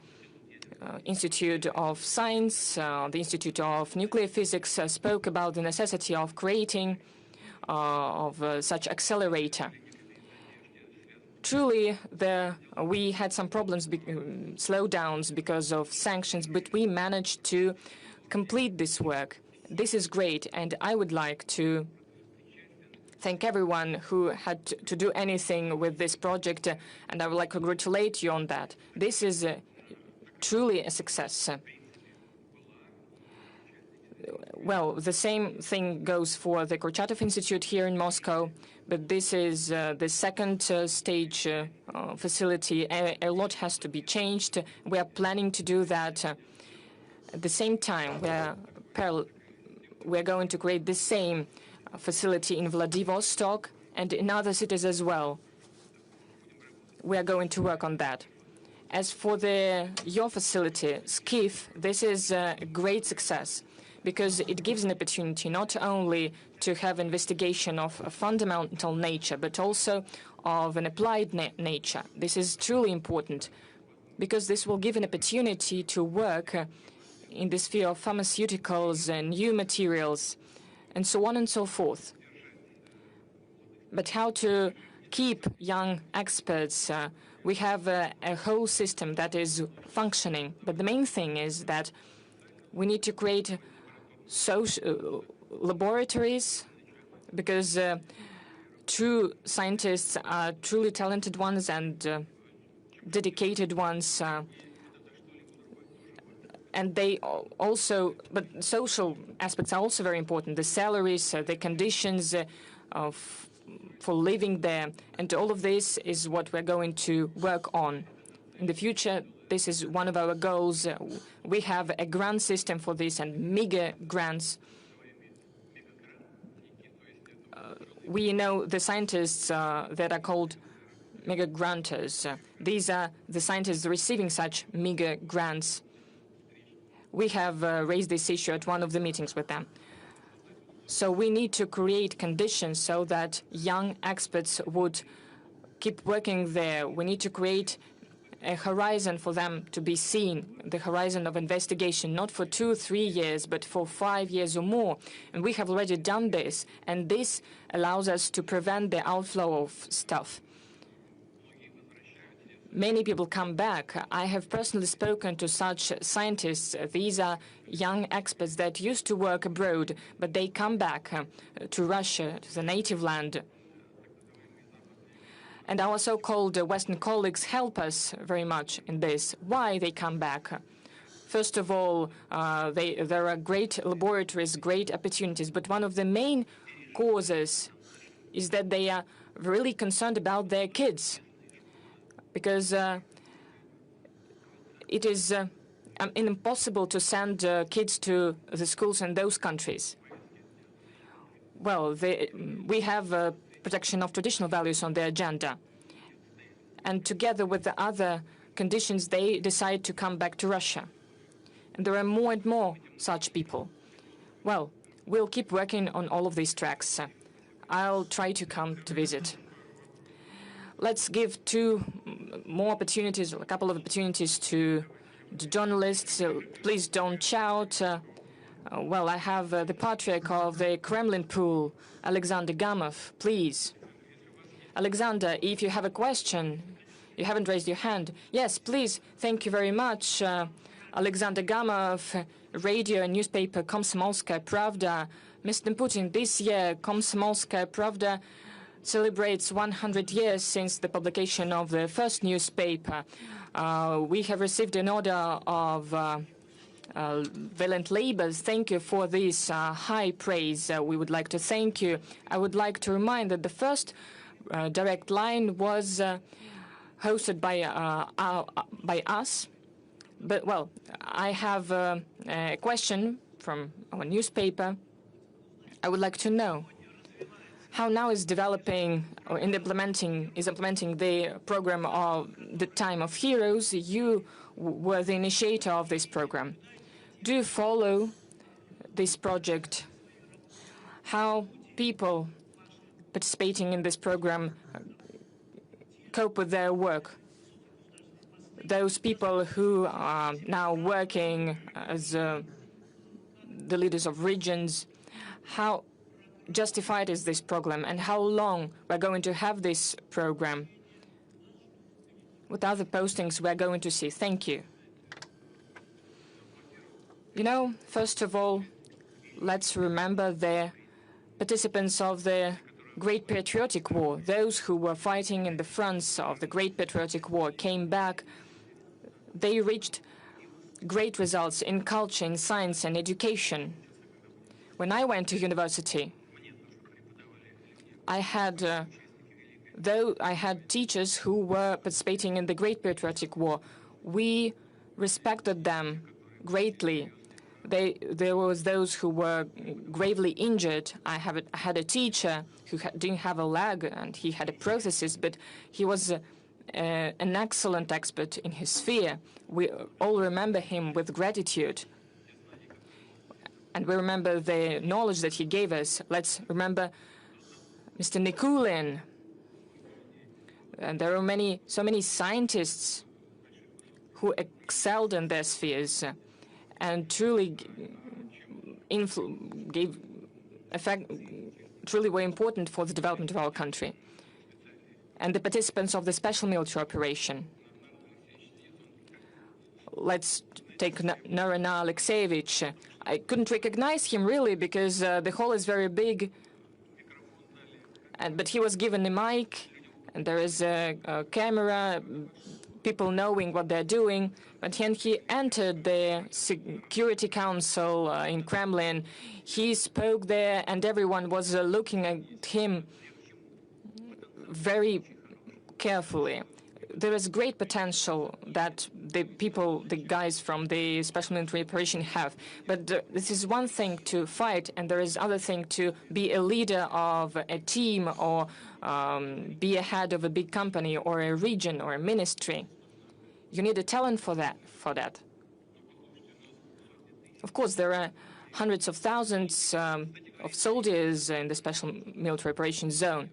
Institute of Science, the Institute of Nuclear Physics, spoke about the necessity of creating of such accelerator truly, we had some problems, slowdowns because of sanctions, but we managed to complete this work. This is great, and I would like to thank everyone who had to do anything with this project, and I would like to congratulate you on that. This is truly a success. Well, the same thing goes for the Kurchatov Institute here in Moscow, but this is the second stage facility. A lot has to be changed. We are planning to do that. At the same time, we're going to create the same facility in Vladivostok and in other cities as well. We are going to work on that. As for the your facility, SCIF, this is a great success because it gives an opportunity not only to have investigation of a fundamental nature, but also of an applied nature. This is truly important because this will give an opportunity to work in the sphere of pharmaceuticals and new materials, and so on and so forth. But how to keep young experts? We have a whole system that is functioning, but the main thing is that we need to create social laboratories, because true scientists are truly talented ones and dedicated ones, and they also, but social aspects are also very important. The salaries, the conditions for living there, and all of this is what we're going to work on. In the future, this is one of our goals. We have a grant system for this and mega grants. We know the scientists that are called mega granters. These are the scientists receiving such mega grants. We have raised this issue at one of the meetings with them. So we need to create conditions so that young experts would keep working there. We need to create a horizon for them to be seen, the horizon of investigation, not for 2 or 3 years, but for 5 years or more. And we have already done this, and this allows us to prevent the outflow of stuff. Many people come back. I have personally spoken to such scientists. These are young experts that used to work abroad, but they come back to Russia, to the native land. And our so-called Western colleagues help us very much in this. Why they come back? First of all, there are great laboratories, great opportunities, but one of the main causes is that they are really concerned about their kids, because it is impossible to send kids to the schools in those countries. Well, we have protection of traditional values on the agenda. And together with the other conditions, they decide to come back to Russia. And there are more and more such people. Well, we'll keep working on all of these tracks. I'll try to come to visit. Let's give 2 more opportunities, a couple of opportunities to the journalists. Please don't shout. Well, I have the Patriarch of the Kremlin Pool, Alexander Gamov, please. Alexander, if you have a question, you haven't raised your hand. Yes, please. Thank you very much. Alexander Gamov, radio and newspaper Komsomolskaya Pravda. Mr. Putin, this year Komsomolskaya Pravda celebrates 100 years since the publication of the first newspaper. We have received an order of valiant labors. Thank you for this high praise. We would like to thank you. I would like to remind that the first direct line was hosted by us. But, well, I have a question from our newspaper. I would like to know how now is developing or implementing the program of the Time of Heroes. You were the initiator of this program. Do you follow this project? How people participating in this program cope with their work? Those people who are now working as the leaders of regions, how justified is this program, and how long we're going to have this program? what other postings we're going to see. Thank you. You know, first of all, let's remember the participants of the Great Patriotic War. Those who were fighting in the fronts of the Great Patriotic War came back. They reached great results in culture, in science, and education. When I went to university, I had teachers who were participating in the Great Patriotic War. We respected them greatly. There was those who were gravely injured. I had a teacher who didn't have a leg and he had a prosthesis, but he was an excellent expert in his sphere. We all remember him with gratitude. And we remember the knowledge that he gave us. Let's remember Mr. Nikulin. And there are so many scientists who excelled in their spheres and truly truly were important for the development of our country. And the participants of the special military operation. Let's take Narina Alexeyevich. I couldn't recognize him really because the hall is very big. But he was given a mic, and there is a camera, people knowing what they're doing. But when he entered the Security Council in Kremlin, he spoke there, and everyone was looking at him very carefully. There is great potential that the guys from the special military operation have. But this is one thing to fight, and there is other thing to be a leader of a team or be a head of a big company or a region or a ministry. You need a talent for that. Of course, there are hundreds of thousands of soldiers in the special military operations zone.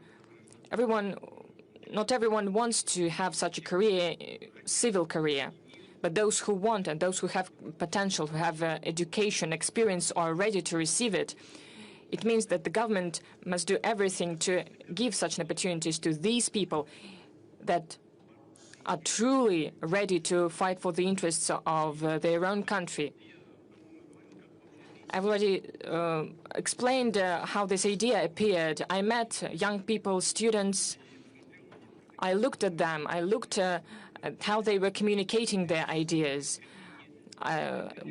Not everyone wants to have such a career, civil career, but those who want and those who have potential, who have education, experience, are ready to receive it. It means that the government must do everything to give such opportunities to these people that are truly ready to fight for the interests of their own country. I've already explained how this idea appeared. I met young people, students. I looked at them. I looked at how they were communicating their ideas.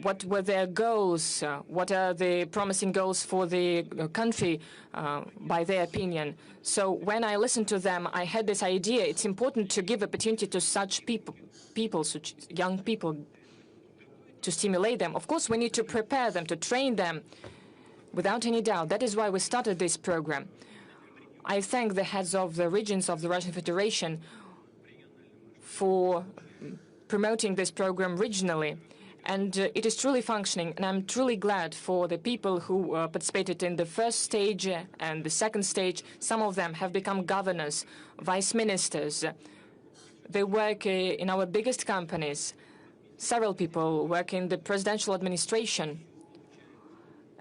What were their goals? What are the promising goals for the country, by their opinion? So when I listened to them, I had this idea. It's important to give opportunity to such people, such young people, to stimulate them. Of course, we need to prepare them, to train them, without any doubt. That is why we started this program. I thank the heads of the regions of the Russian Federation for promoting this program regionally. And it is truly functioning, and I'm truly glad for the people who participated in the first stage and the second stage. Some of them have become governors, vice ministers. They work in our biggest companies. Several people work in the presidential administration,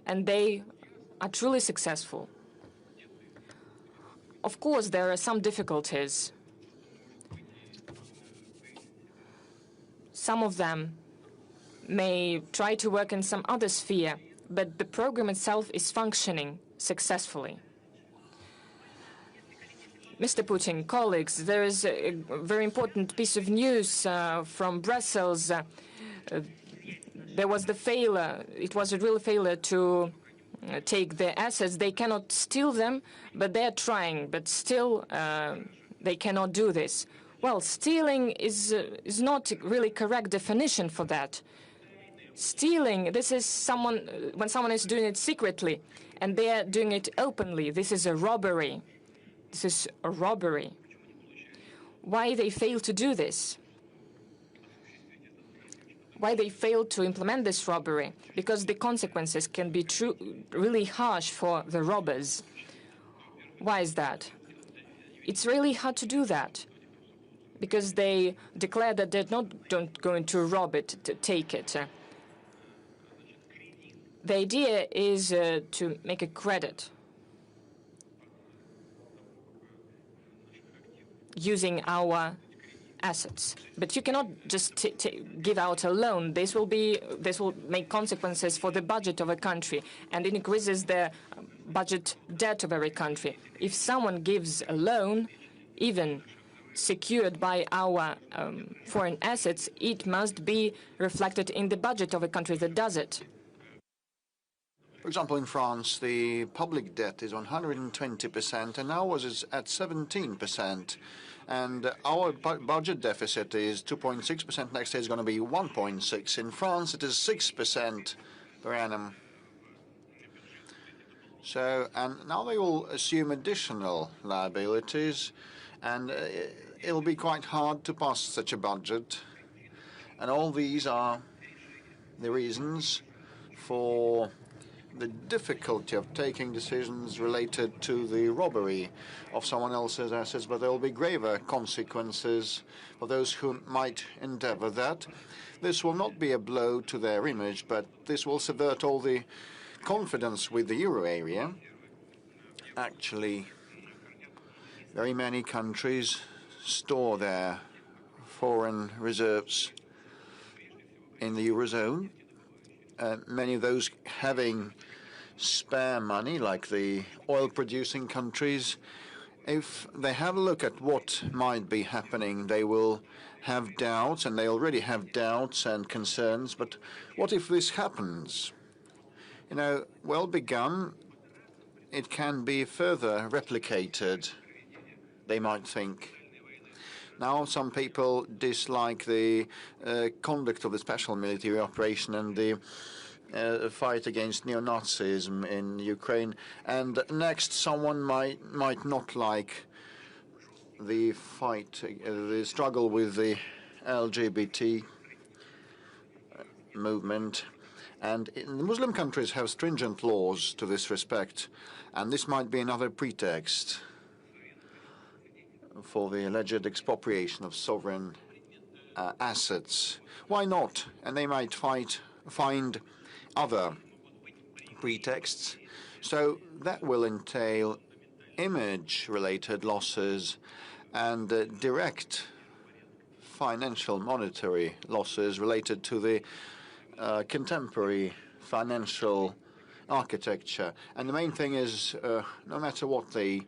and they are truly successful. Of course, there are some difficulties. Some of them may try to work in some other sphere, but the program itself is functioning successfully. Mr. Putin, colleagues, there is a very important piece of news from Brussels. There was the failure. It was a real failure to take the assets. They cannot steal them, but they're trying. But still, they cannot do this. Well, stealing is not really correct definition for that. Stealing, this is when someone is doing it secretly, and they are doing it openly. This is a robbery. This is a robbery. Why they fail to do this? Why they fail to implement this robbery? Because the consequences can be really harsh for the robbers. Why is that? It's really hard to do that, because they declare that they're not going to rob it, to take it. The idea is to make a credit using our assets. But you cannot just give out a loan. This will make consequences for the budget of a country, and it increases the budget debt of every country. If someone gives a loan, even secured by our foreign assets, it must be reflected in the budget of a country that does it. For example, in France, the public debt is 120%, and ours is at 17%. And our budget deficit is 2.6%. Next year is going to be 1.6%. In France, it is 6% per annum. So, and now they will assume additional liabilities, and it'll be quite hard to pass such a budget. And all these are the reasons for the difficulty of taking decisions related to the robbery of someone else's assets, but there will be graver consequences for those who might endeavor that. This will not be a blow to their image, but this will subvert all the confidence with the euro area. Actually, very many countries store their foreign reserves in the eurozone. Many of those having spare money, like the oil-producing countries, if they have a look at what might be happening, they will have doubts, and they already have doubts and concerns. But what if this happens? You know, well begun, it can be further replicated, they might think. Now, some people dislike the conduct of the special military operation and the fight against neo-Nazism in Ukraine. And next, someone might not like the fight, the struggle with the LGBT movement. And the Muslim countries have stringent laws to this respect, and this might be another pretext for the alleged expropriation of sovereign assets. Why not? And they might find other pretexts. So that will entail image-related losses and direct financial monetary losses related to the contemporary financial architecture. And the main thing is, no matter what they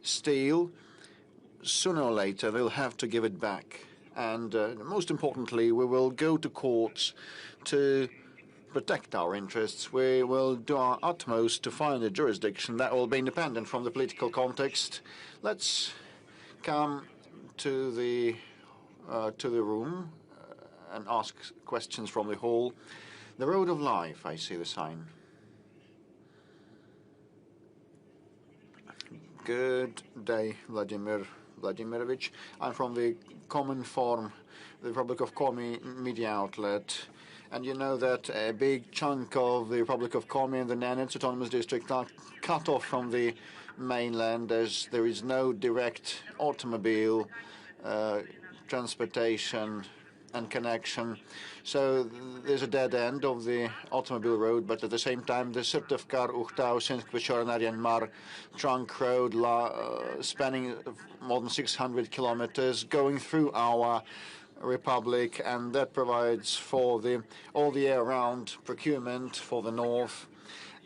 steal, sooner or later they'll have to give it back. And most importantly, we will go to courts to protect our interests. We will do our utmost to find a jurisdiction that will be independent from the political context. Let's come to the room and ask questions from the hall. The road of life, I see the sign. Good day, Vladimir Vladimirovich. I'm from the Cominform, the Republic of Komi media outlet. And you know that a big chunk of the Republic of Komi and the Nenets Autonomous District are cut off from the mainland, as there is no direct automobile transportation and connection. So there's a dead end of the automobile road, but at the same time, the Syrtevkar, Uchtau, Sinsk-Pechornarian Mar trunk road spanning more than 600 kilometers going through our republic, and that provides for all the year-round procurement for the north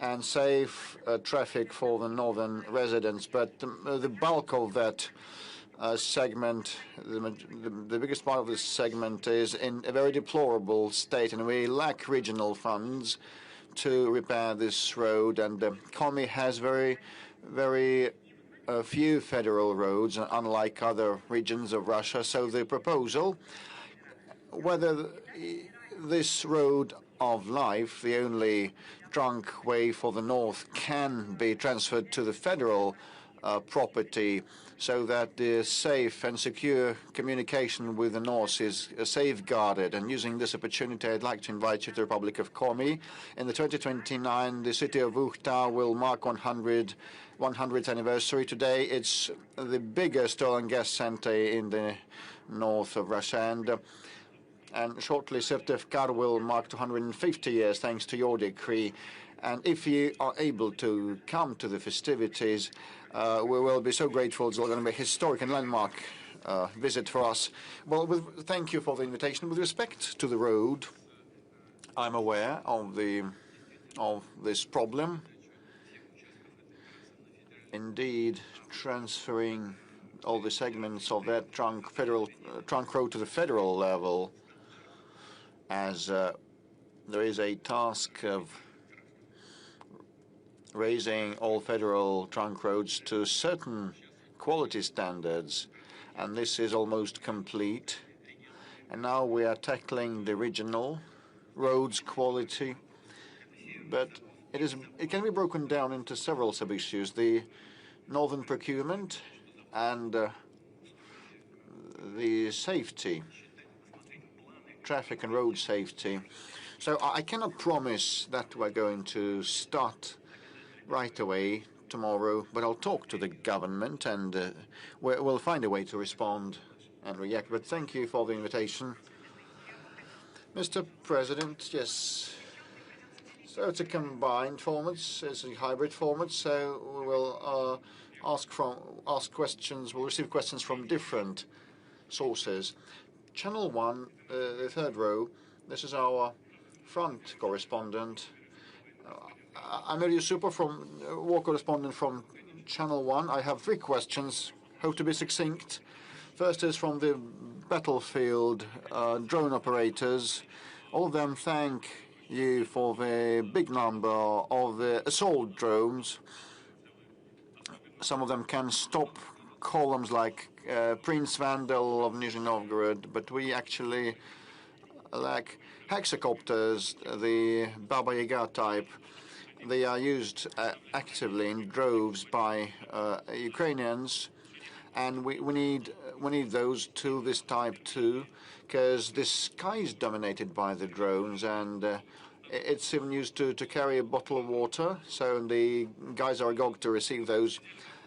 and safe traffic for the northern residents. But the bulk of that segment, the biggest part of this segment is in a very deplorable state, and we lack regional funds to repair this road. And Komi has very few federal roads, unlike other regions of Russia. So the proposal, whether this road of life, the only trunk way for the north, can be transferred to the federal property, so that the safe and secure communication with the north is safeguarded. And using this opportunity, I'd like to invite you to the Republic of Komi. In the 2029, the city of Uchtau will mark 100th anniversary. Today, it's the biggest oil and gas center in the north of Russia. And shortly, Syrtevkar will mark 250 years, thanks to your decree. And if you are able to come to the festivities, we will be so grateful. It's going to be a historic and landmark visit for us. Well, thank you for the invitation. With respect to the road, I'm aware of this problem. Indeed, transferring all the segments of that trunk road to the federal level, as there is a task of raising all federal trunk roads to certain quality standards, and this is almost complete. And now we are tackling the regional roads quality, but it can be broken down into several sub-issues: the northern procurement and the safety, traffic and road safety. So I cannot promise that we're going to start right away tomorrow, but I'll talk to the government and we'll find a way to respond and react. But thank you for the invitation. Mr. President, yes. So it's a combined format, it's a hybrid format, so we will we'll receive questions from different sources. Channel 1, the third row, this is our front correspondent. I'm Elias Super, war correspondent from Channel 1. I have 3 questions, hope to be succinct. First is from the battlefield drone operators. All of them thank you for the big number of the assault drones. Some of them can stop columns like Prince Vandal of Nizhny Novgorod, but we actually lack hexacopters, the Baba Yaga type. They are used actively in droves by Ukrainians, and we need those to this type too, because the sky is dominated by the drones, and it's even used to carry a bottle of water. So the guys are agog to receive those.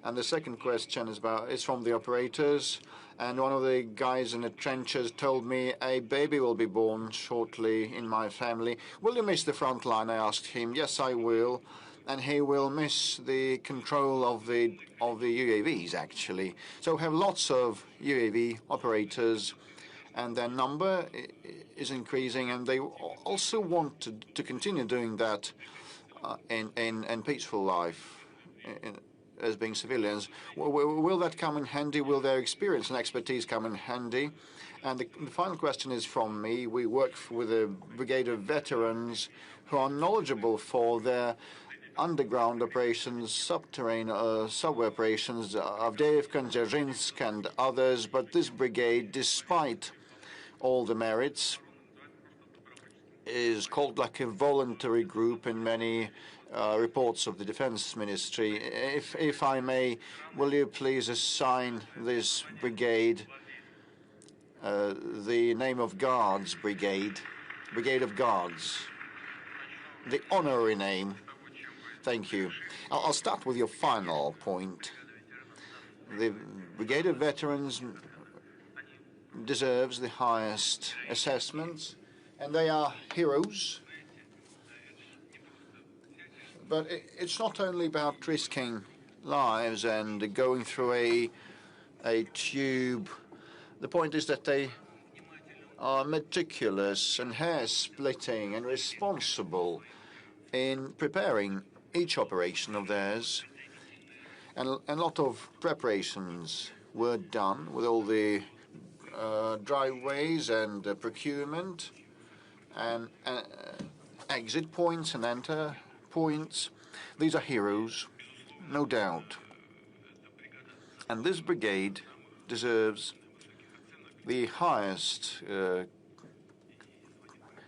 And the second question is from the operators. And one of the guys in the trenches told me a baby will be born shortly in my family. Will you miss the front line? I asked him. Yes, I will. And he will miss the control of the UAVs, actually. So we have lots of UAV operators, and their number is increasing, and they also want to continue doing that in peaceful life. As being civilians. Will that come in handy? Will their experience and expertise come in handy? And the final question is from me. We work with a brigade of veterans who are knowledgeable for their underground operations, subterranean subway operations, Avdiivka and Dzержinsk and others. But this brigade, despite all the merits, is called like a voluntary group in many reports of the Defense Ministry. If I may, will you please assign this brigade the name of Guards Brigade, Brigade of Guards, the honorary name? Thank you. I'll start with your final point. The Brigade of Veterans deserves the highest assessments, and they are heroes. But it's not only about risking lives and going through a tube. The point is that they are meticulous and hair-splitting and responsible in preparing each operation of theirs. And a lot of preparations were done with all the driveways and procurement and exit points and enter points. These are heroes, no doubt. And this brigade deserves the highest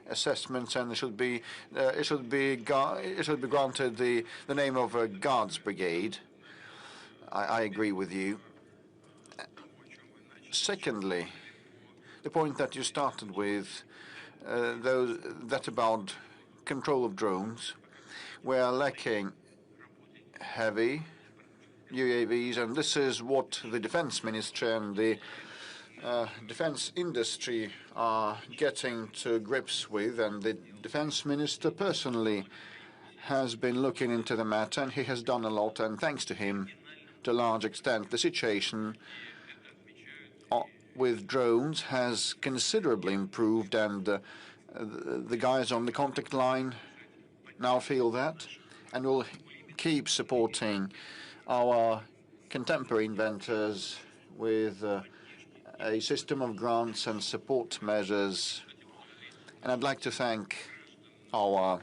assessments, and it should be granted the name of a Guards Brigade. I agree with you. Secondly, the point that you started with, that about control of drones. We are lacking heavy UAVs, and this is what the Defense Ministry and the defense industry are getting to grips with, and the Defense Minister personally has been looking into the matter, and he has done a lot, and thanks to him, to a large extent, the situation with drones has considerably improved, and the guys on the contact line now feel that, and will keep supporting our contemporary inventors with a system of grants and support measures. And I'd like to thank our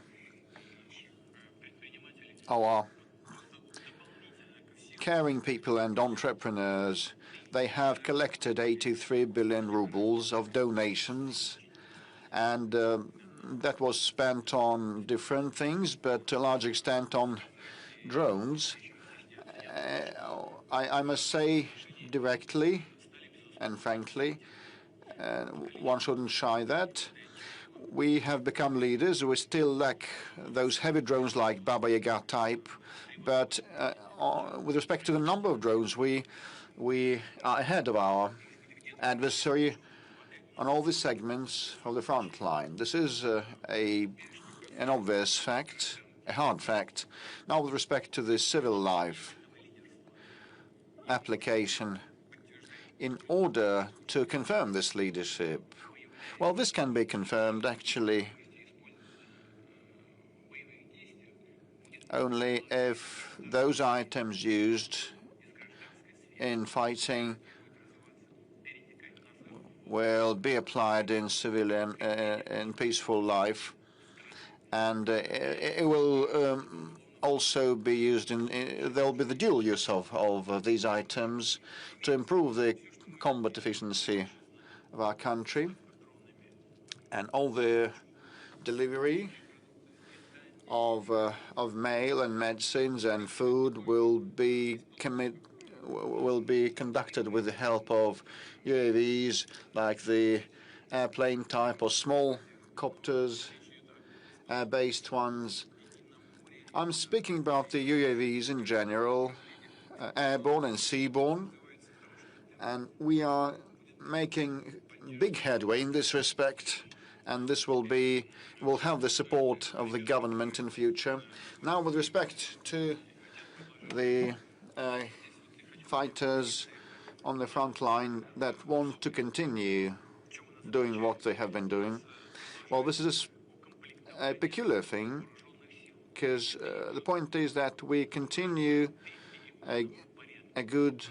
caring people and entrepreneurs. They have collected 83 billion rubles of donations, and that was spent on different things, but to a large extent on drones. I must say directly and frankly, one shouldn't shy that. We have become leaders. We still lack those heavy drones like Baba Yaga type, but with respect to the number of drones, we are ahead of our adversary on all the segments of the front line. This is an obvious fact, a hard fact. Now, with respect to the civil life application, in order to confirm this leadership, well, this can be confirmed actually only if those items used in fighting will be applied in civilian, in peaceful life, and it will also be used in. There will be the dual use of these items to improve the combat efficiency of our country, and all the delivery of mail and medicines and food will be conducted with the help of UAVs, like the airplane type or small copters, air-based ones. I'm speaking about the UAVs in general, airborne and seaborne, and we are making big headway in this respect, and this will have the support of the government in future. Now, with respect to the fighters on the front line that want to continue doing what they have been doing, well, this is a peculiar thing, because the point is that we continue a good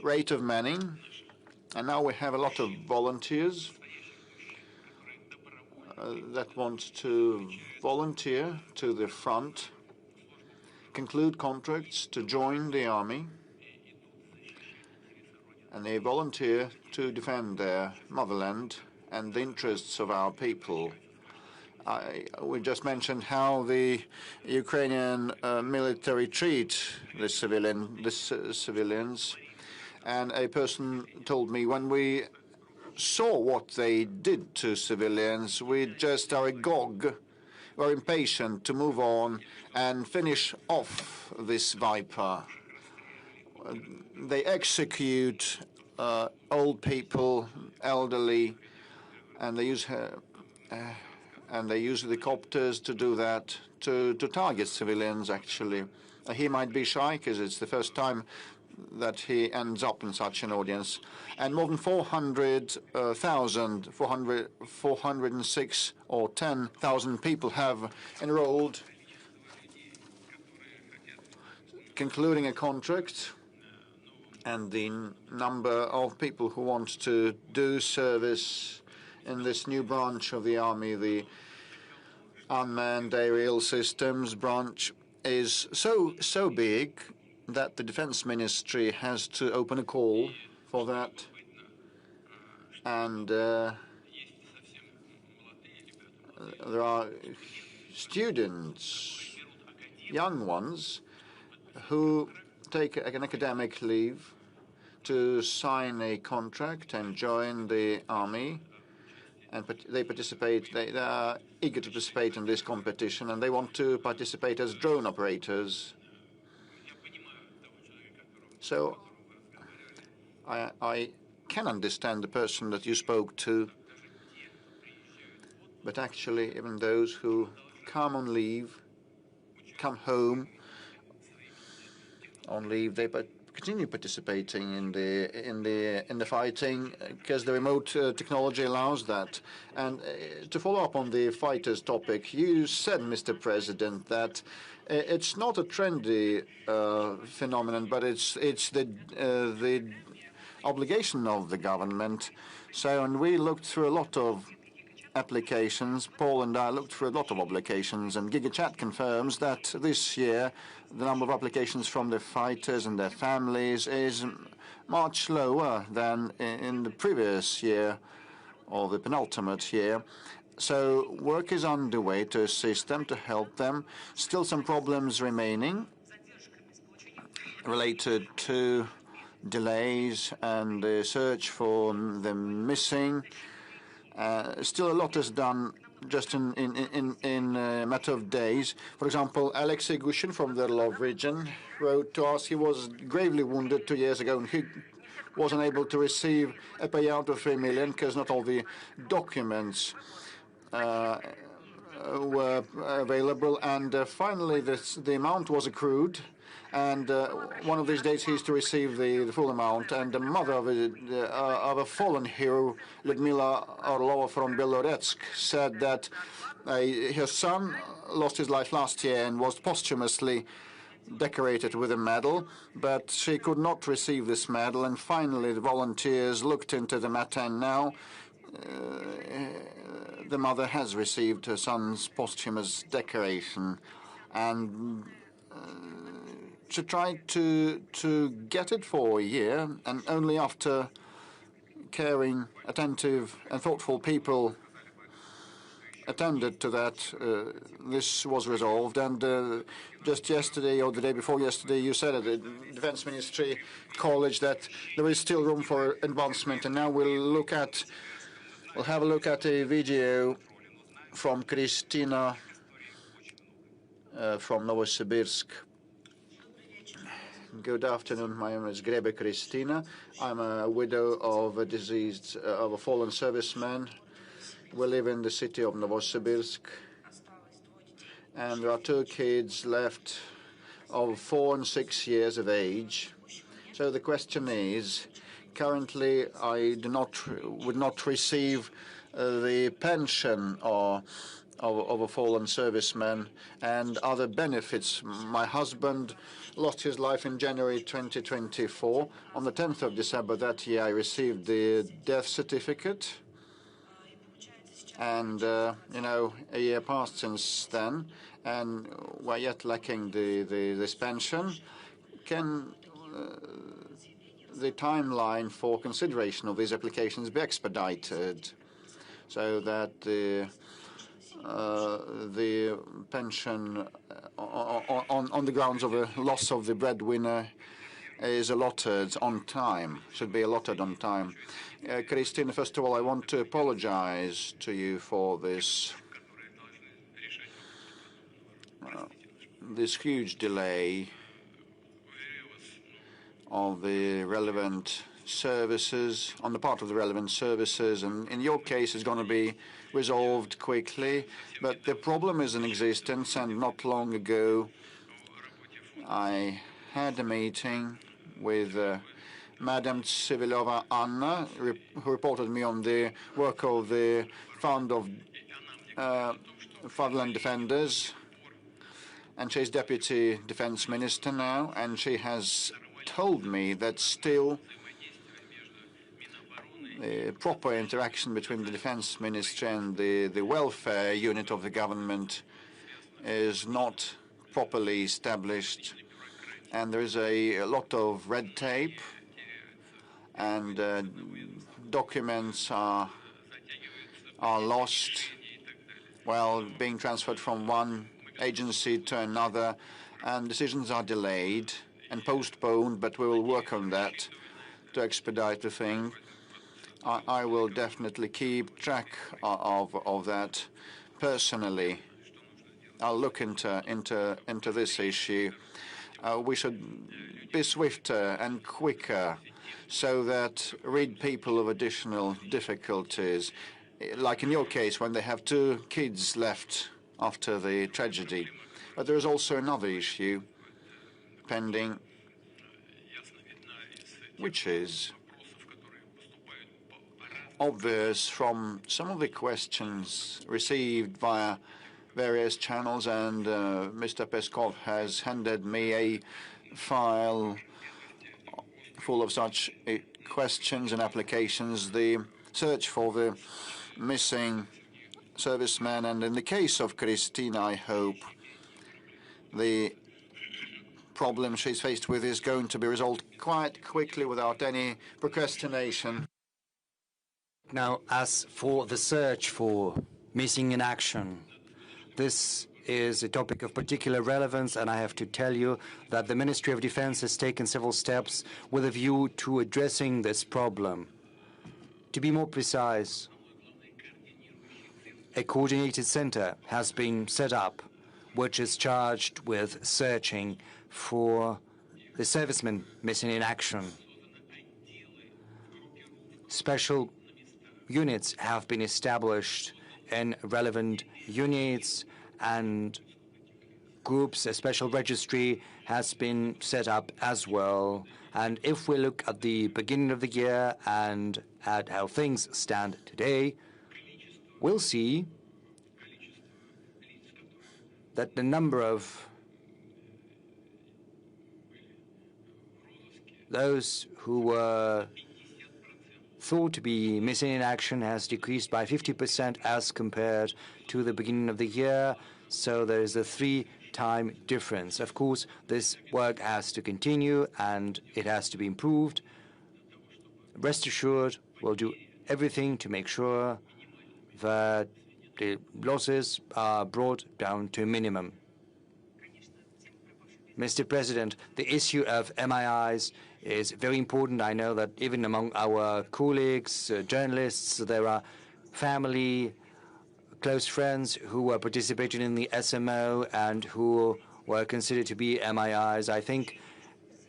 rate of manning, and now we have a lot of volunteers that want to volunteer to the front, conclude contracts to join the army, and they volunteer to defend their motherland and the interests of our people. We just mentioned how the Ukrainian military treat the civilians, and a person told me, when we saw what they did to civilians, we just are agog. We're impatient to move on and finish off this viper. They execute old people, elderly, and they use helicopters to do that, to target civilians, actually. He might be shy because it's the first time that he ends up in such an audience. And more than 406 or 10,000 people have enrolled, concluding a contract, and the number of people who want to do service in this new branch of the army, the unmanned aerial systems branch, is so big that the Defense Ministry has to open a call for that. And there are students, young ones, who take an academic leave to sign a contract and join the army, and they participate. They are eager to participate in this competition, and they want to participate as drone operators. So I can understand the person that you spoke to, but actually, even those who come on leave, come home on leave, they continue participating in the fighting because the remote technology allows that. And to follow up on the fighters topic, you said, Mr. President, that it's not a trendy phenomenon, but it's the obligation of the government. So, and we looked through a lot of applications. Paul and I looked through a lot of applications, and GigaChat confirms that this year the number of applications from the fighters and their families is much lower than in the previous year or the penultimate year. So work is underway to assist them, to help them. Still some problems remaining related to delays and the search for the missing. Still a lot is done just in a matter of days. For example, Alexei Gushin from the Lov region wrote to us he was gravely wounded 2 years ago, and he wasn't able to receive a payout of 3 million because not all the documents were available. And finally, the amount was accrued, and one of these days he's to receive the full amount. And the mother of a fallen hero, Lyudmila Orlova from Belarus, said that her son lost his life last year and was posthumously decorated with a medal, but she could not receive this medal. And finally, the volunteers looked into the matter, and now the mother has received her son's posthumous decoration. And she tried to get it for a year, and only after caring, attentive, and thoughtful people attended to that, this was resolved. And just yesterday or the day before yesterday, you said at the Defense Ministry College that there is still room for advancement. And now we'll have a look at a video from Kristina from Novosibirsk. Good afternoon. My name is Grebe Kristina. I'm a widow of a fallen serviceman. We live in the city of Novosibirsk, and there are 2 kids left of 4 and 6 years of age. So the question is, currently I would not receive the pension of a fallen serviceman and other benefits. My husband lost his life in January 2024. On the 10th of December that year, I received the death certificate. And, a year passed since then, and we're yet lacking this pension. Can the timeline for consideration of these applications be expedited so that the pension on the grounds of a loss of the breadwinner is allotted on time, should be allotted on time? Christine, first of all, I want to apologize to you for this huge delay of the relevant services, on the part of the relevant services, and in your case it's going to be resolved quickly. But the problem is in existence, and not long ago I had a meeting with Madam Civilova Anna, who reported me on the work of the Fund of Fatherland Defenders, and she's Deputy Defense Minister now, and she has told me that still the proper interaction between the Defense Ministry and the welfare unit of the government is not properly established, and there is a lot of red tape, and documents are lost while being transferred from one agency to another, and decisions are delayed and postponed, but we will work on that to expedite the thing. I will definitely keep track of that personally. I'll look into this issue. We should be swifter and quicker so that rid people of additional difficulties, like in your case when they have 2 kids left after the tragedy. But there is also another issue pending. which is obvious from some of the questions received via various channels, and Mr. Peskov has handed me a file full of such questions and applications. The search for the missing serviceman, and in the case of Christina, I hope the problem she's faced with is going to be resolved quite quickly without any procrastination. Now, as for the search for missing in action, this is a topic of particular relevance, and I have to tell you that the Ministry of Defense has taken several steps with a view to addressing this problem. To be more precise, a coordinated center has been set up, which is charged with searching for the servicemen missing in action. Special units have been established in relevant units, and groups, a special registry has been set up as well. And if we look at the beginning of the year and at how things stand today, we'll see that the number of those who were thought to be missing in action has decreased by 50% as compared to the beginning of the year. So there is a 3-time difference. Of course, this work has to continue and it has to be improved. Rest assured, we'll do everything to make sure that the losses are brought down to a minimum. Mr. President, the issue of MIIs is very important. I know that even among our colleagues, journalists, there are family, close friends who were participating in the SMO and who were considered to be MIIs. I think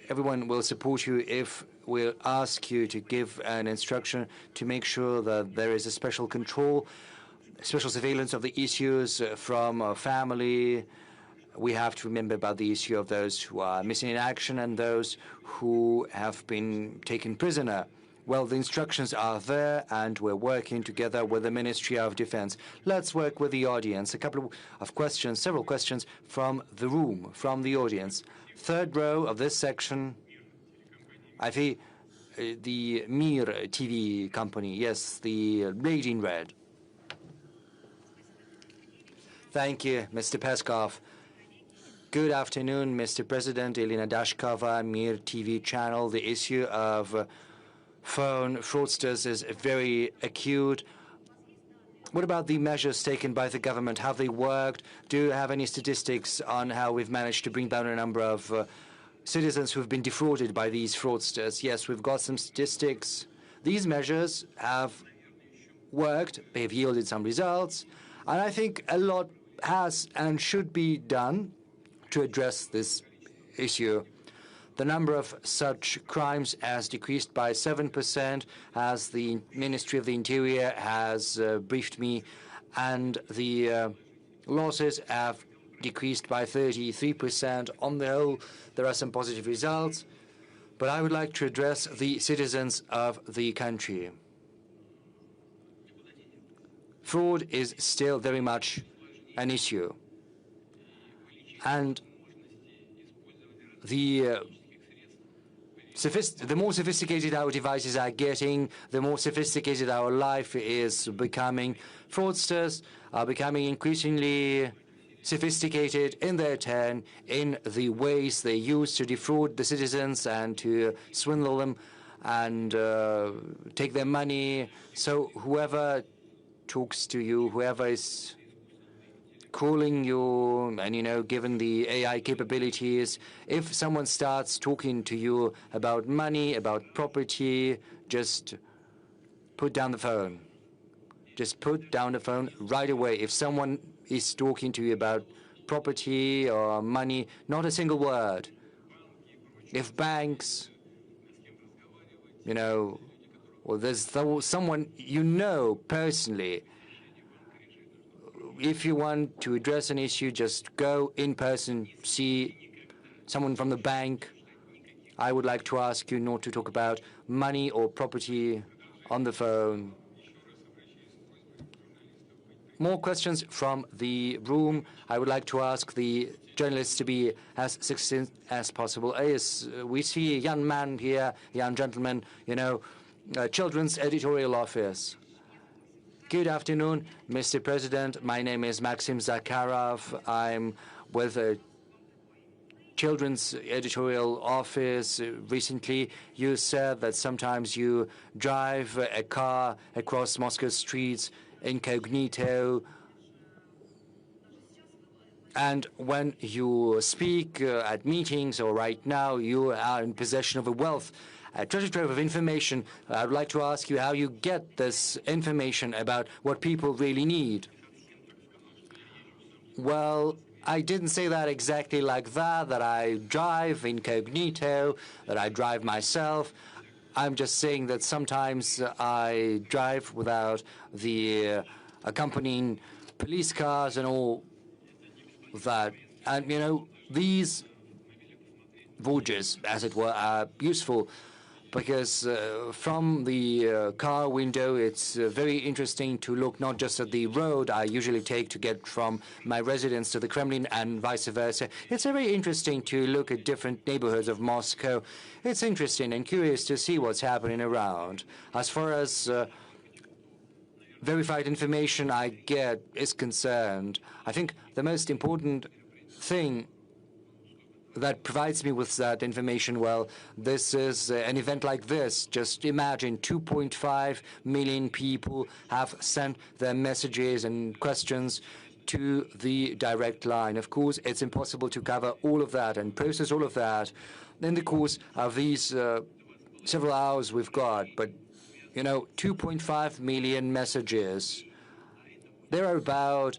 everyone will support you if we'll ask you to give an instruction to make sure that there is a special control, special surveillance of the issues from family. We have to remember about the issue of those who are missing in action and those who have been taken prisoner. Well, the instructions are there, and we're working together with the Ministry of Defense. Let's work with the audience. A couple of questions, several questions from the room, from the audience. Third row of this section, I think the Mir TV company. Yes, the lady in red. Thank you, Mr. Peskov. Good afternoon, Mr. President. Elena Dashkova, Mir TV channel. The issue of phone fraudsters is very acute. What about the measures taken by the government? Have they worked? Do you have any statistics on how we've managed to bring down a number of citizens who've been defrauded by these fraudsters? Yes, we've got some statistics. These measures have worked. They've yielded some results. And I think a lot has and should be done to address this issue. The number of such crimes has decreased by 7%, as the Ministry of the Interior has briefed me, and the losses have decreased by 33%. On the whole, there are some positive results, but I would like to address the citizens of the country. Fraud is still very much an issue. And the more sophisticated our devices are getting, the more sophisticated our life is becoming. Fraudsters are becoming increasingly sophisticated in their turn in the ways they use to defraud the citizens and to swindle them and take their money. So whoever talks to you, whoever is calling you, and given the AI capabilities, if someone starts talking to you about money, about property, just put down the phone. Just put down the phone right away. If someone is talking to you about property or money, not a single word. If banks, or there's someone personally, if you want to address an issue, just go in person, see someone from the bank. I would like to ask you not to talk about money or property on the phone. More questions from the room. I would like to ask the journalists to be as succinct as possible. Yes, we see a young man here, young gentleman, Children's Editorial Office. Good afternoon, Mr. President. My name is Maxim Zakharov. I'm with a Children's Editorial Office. Recently, you said that sometimes you drive a car across Moscow streets incognito, and when you speak at meetings or right now, you are in possession of a treasure trove of information. I would like to ask you how you get this information about what people really need. Well, I didn't say that exactly like that I drive incognito, that I drive myself. I'm just saying that sometimes I drive without the accompanying police cars and all that. And, these voyages, as it were, are useful because from the car window, it's very interesting to look not just at the road I usually take to get from my residence to the Kremlin and vice versa. It's very interesting to look at different neighborhoods of Moscow. It's interesting and curious to see what's happening around. As far as verified information I get is concerned, I think the most important thing that provides me with that information, well, this is an event like this. Just imagine 2.5 million people have sent their messages and questions to the direct line. Of course, it's impossible to cover all of that and process all of that in the course of these several hours we've got. But, 2.5 million messages. There are about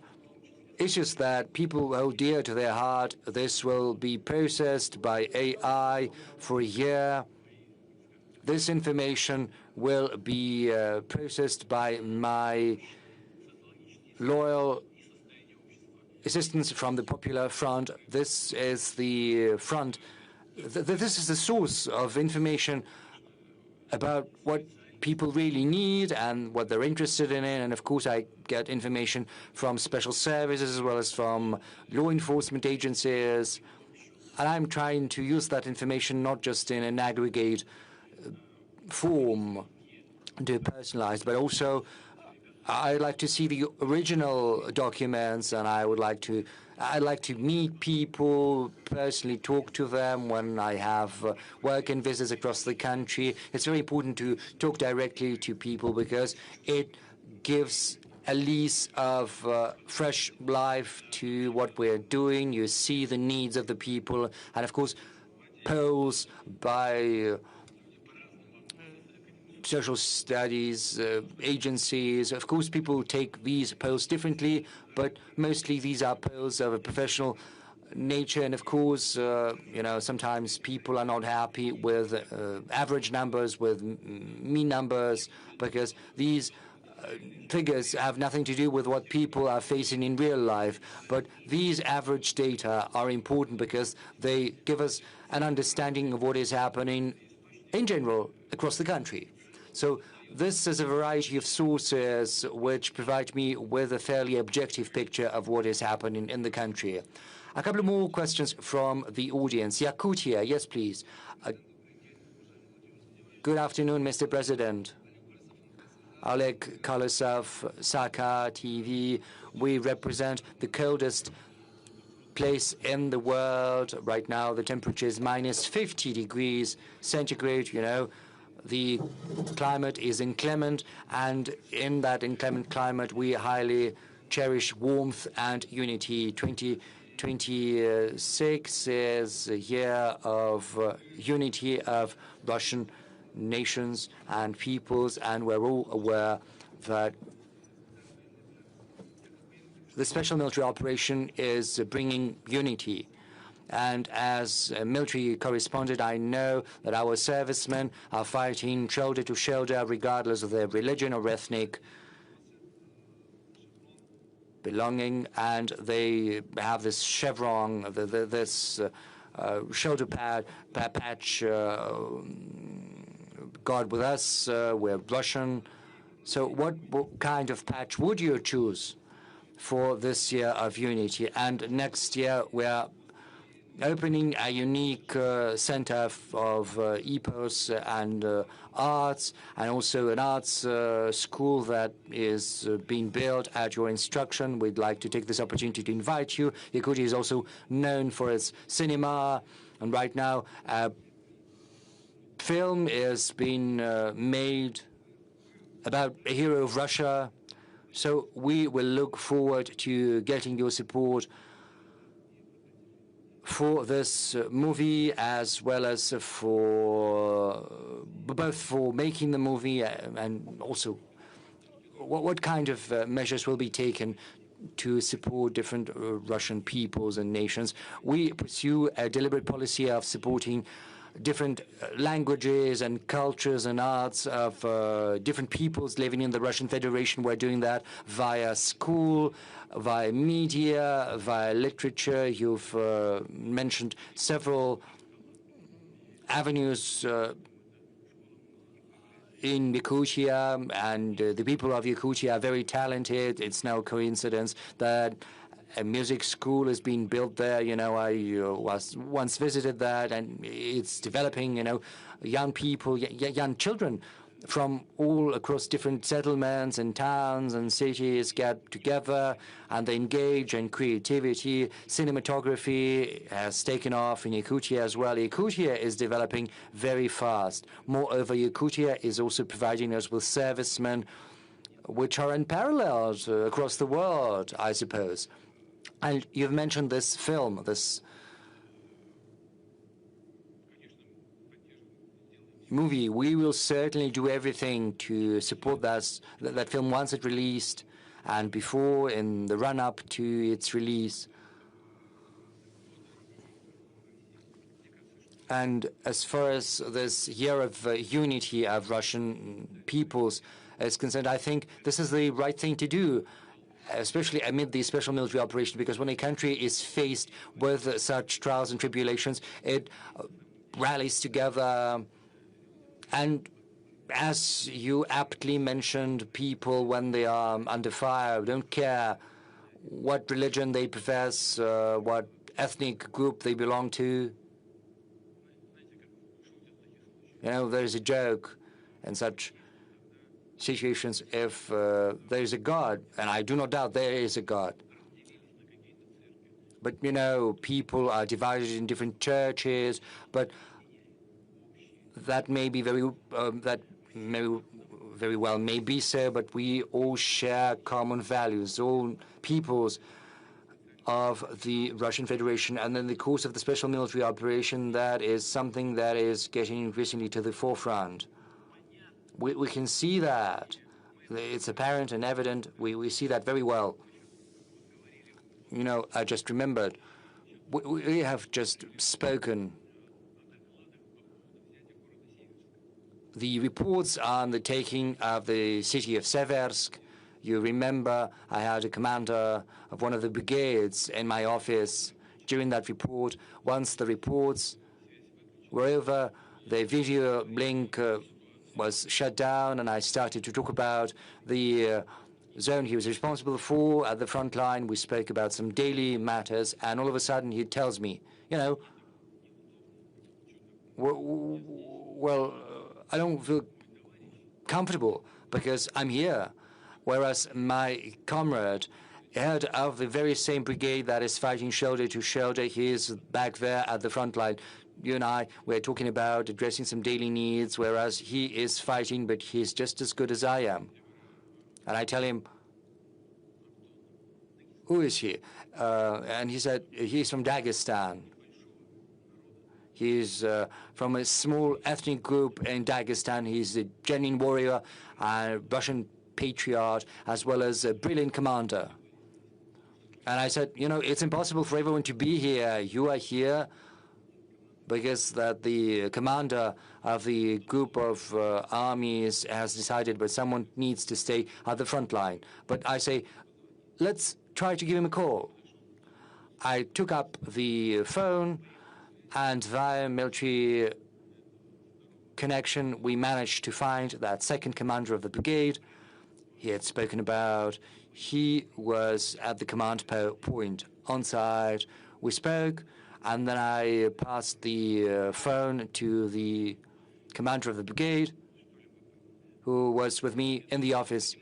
issues that people hold dear to their heart. This will be processed by AI for a year. This information will be processed by my loyal assistants from the Popular Front. This is the front. This is the source of information about what people really need and what they're interested in. And of course, I get information from special services as well as from law enforcement agencies. And I'm trying to use that information not just in an aggregate form to personalize, but also I'd like to see the original documents, and I'd like to meet people, personally talk to them when I have work and visits across the country. It's very important to talk directly to people because it gives a lease of fresh life to what we're doing. You see the needs of the people, and of course, polls by social studies agencies. Of course, people take these polls differently, but mostly these are polls of a professional nature. And of course, sometimes people are not happy with average numbers, with mean numbers, because these figures have nothing to do with what people are facing in real life. But these average data are important because they give us an understanding of what is happening in general across the country. So this is a variety of sources which provide me with a fairly objective picture of what is happening in the country. A couple more questions from the audience. Yakutia, yes, please. Good afternoon, Mr. President. Oleg Kolosov, Saka TV. We represent the coldest place in the world. Right now, the temperature is minus 50 degrees centigrade, The climate is inclement, and in that inclement climate, we highly cherish warmth and unity. 2026 is a year of unity of Russian nations and peoples, and we're all aware that the special military operation is bringing unity. And as a military correspondent, I know that our servicemen are fighting shoulder to shoulder, regardless of their religion or ethnic belonging, and they have this chevron, this shoulder patch, God with us, we're Russian. So what kind of patch would you choose for this year of unity? And next year we're opening a unique center of epos and arts, and also an arts school that is being built at your instruction. We'd like to take this opportunity to invite you. Yakutia is also known for its cinema, and right now film is being made about a hero of Russia. So we will look forward to getting your support for this movie, as well as for both for making the movie and also what kind of measures will be taken to support different Russian peoples and nations. We pursue a deliberate policy of supporting different languages and cultures and arts of different peoples living in the Russian Federation. We're doing that via school, via media, via literature. You've mentioned several avenues in Yakutia, and the people of Yakutia are very talented. It's no coincidence that a music school is being built there. You know, I was once visited that, and it's developing. You know, young people, young children from all across different settlements and towns and cities get together and they engage in creativity. Cinematography has taken off in Yakutia as well. Yakutia is developing very fast. Moreover, Yakutia is also providing us with servicemen which are unparalleled across the world, I suppose. And you've mentioned this film, this movie. We will certainly do everything to support that film once it's released and before, in the run-up to its release. And as far as this year of unity of Russian peoples is concerned, I think this is the right thing to do, especially amid the special military operation, because when a country is faced with such trials and tribulations, it rallies together. And as you aptly mentioned, people, when they are under fire, don't care what religion they profess, what ethnic group they belong to. You know, there's a joke in such situations, if there is a God, and I do not doubt there is a God. But, you know, people are divided in different churches, but that may be very well may be so, but we all share common values, all peoples of the Russian Federation. And in the course of the special military operation, that is something that is getting increasingly to the forefront. We can see that. It's apparent and evident. We see that very well. You know, I just remembered, we have just spoken. The reports on the taking of the city of Seversk, you remember I had a commander of one of the brigades in my office during that report. Once the reports were over, the video link was shut down, and I started to talk about the zone he was responsible for at the front line. We spoke about some daily matters, and all of a sudden he tells me, you know, well, I don't feel comfortable because I'm here, whereas my comrade, head of the very same brigade that is fighting shoulder to shoulder, he is back there at the front line. You and I, we're talking about addressing some daily needs, whereas he is fighting, but he's just as good as I am. And I tell him, who is he? And he said, he's from Dagestan. He's from a small ethnic group in Dagestan. He's a genuine warrior, a Russian patriot, as well as a brilliant commander. And I said, you know, it's impossible for everyone to be here. You are here because that the commander of the group of armies has decided, but someone needs to stay at the front line. But I say, let's try to give him a call. I took up the phone, And via military connection, we managed to find that second commander of the brigade. He had spoken about, he was at the command point on site. We spoke, and then I passed the phone to the commander of the brigade, who was with me in the office.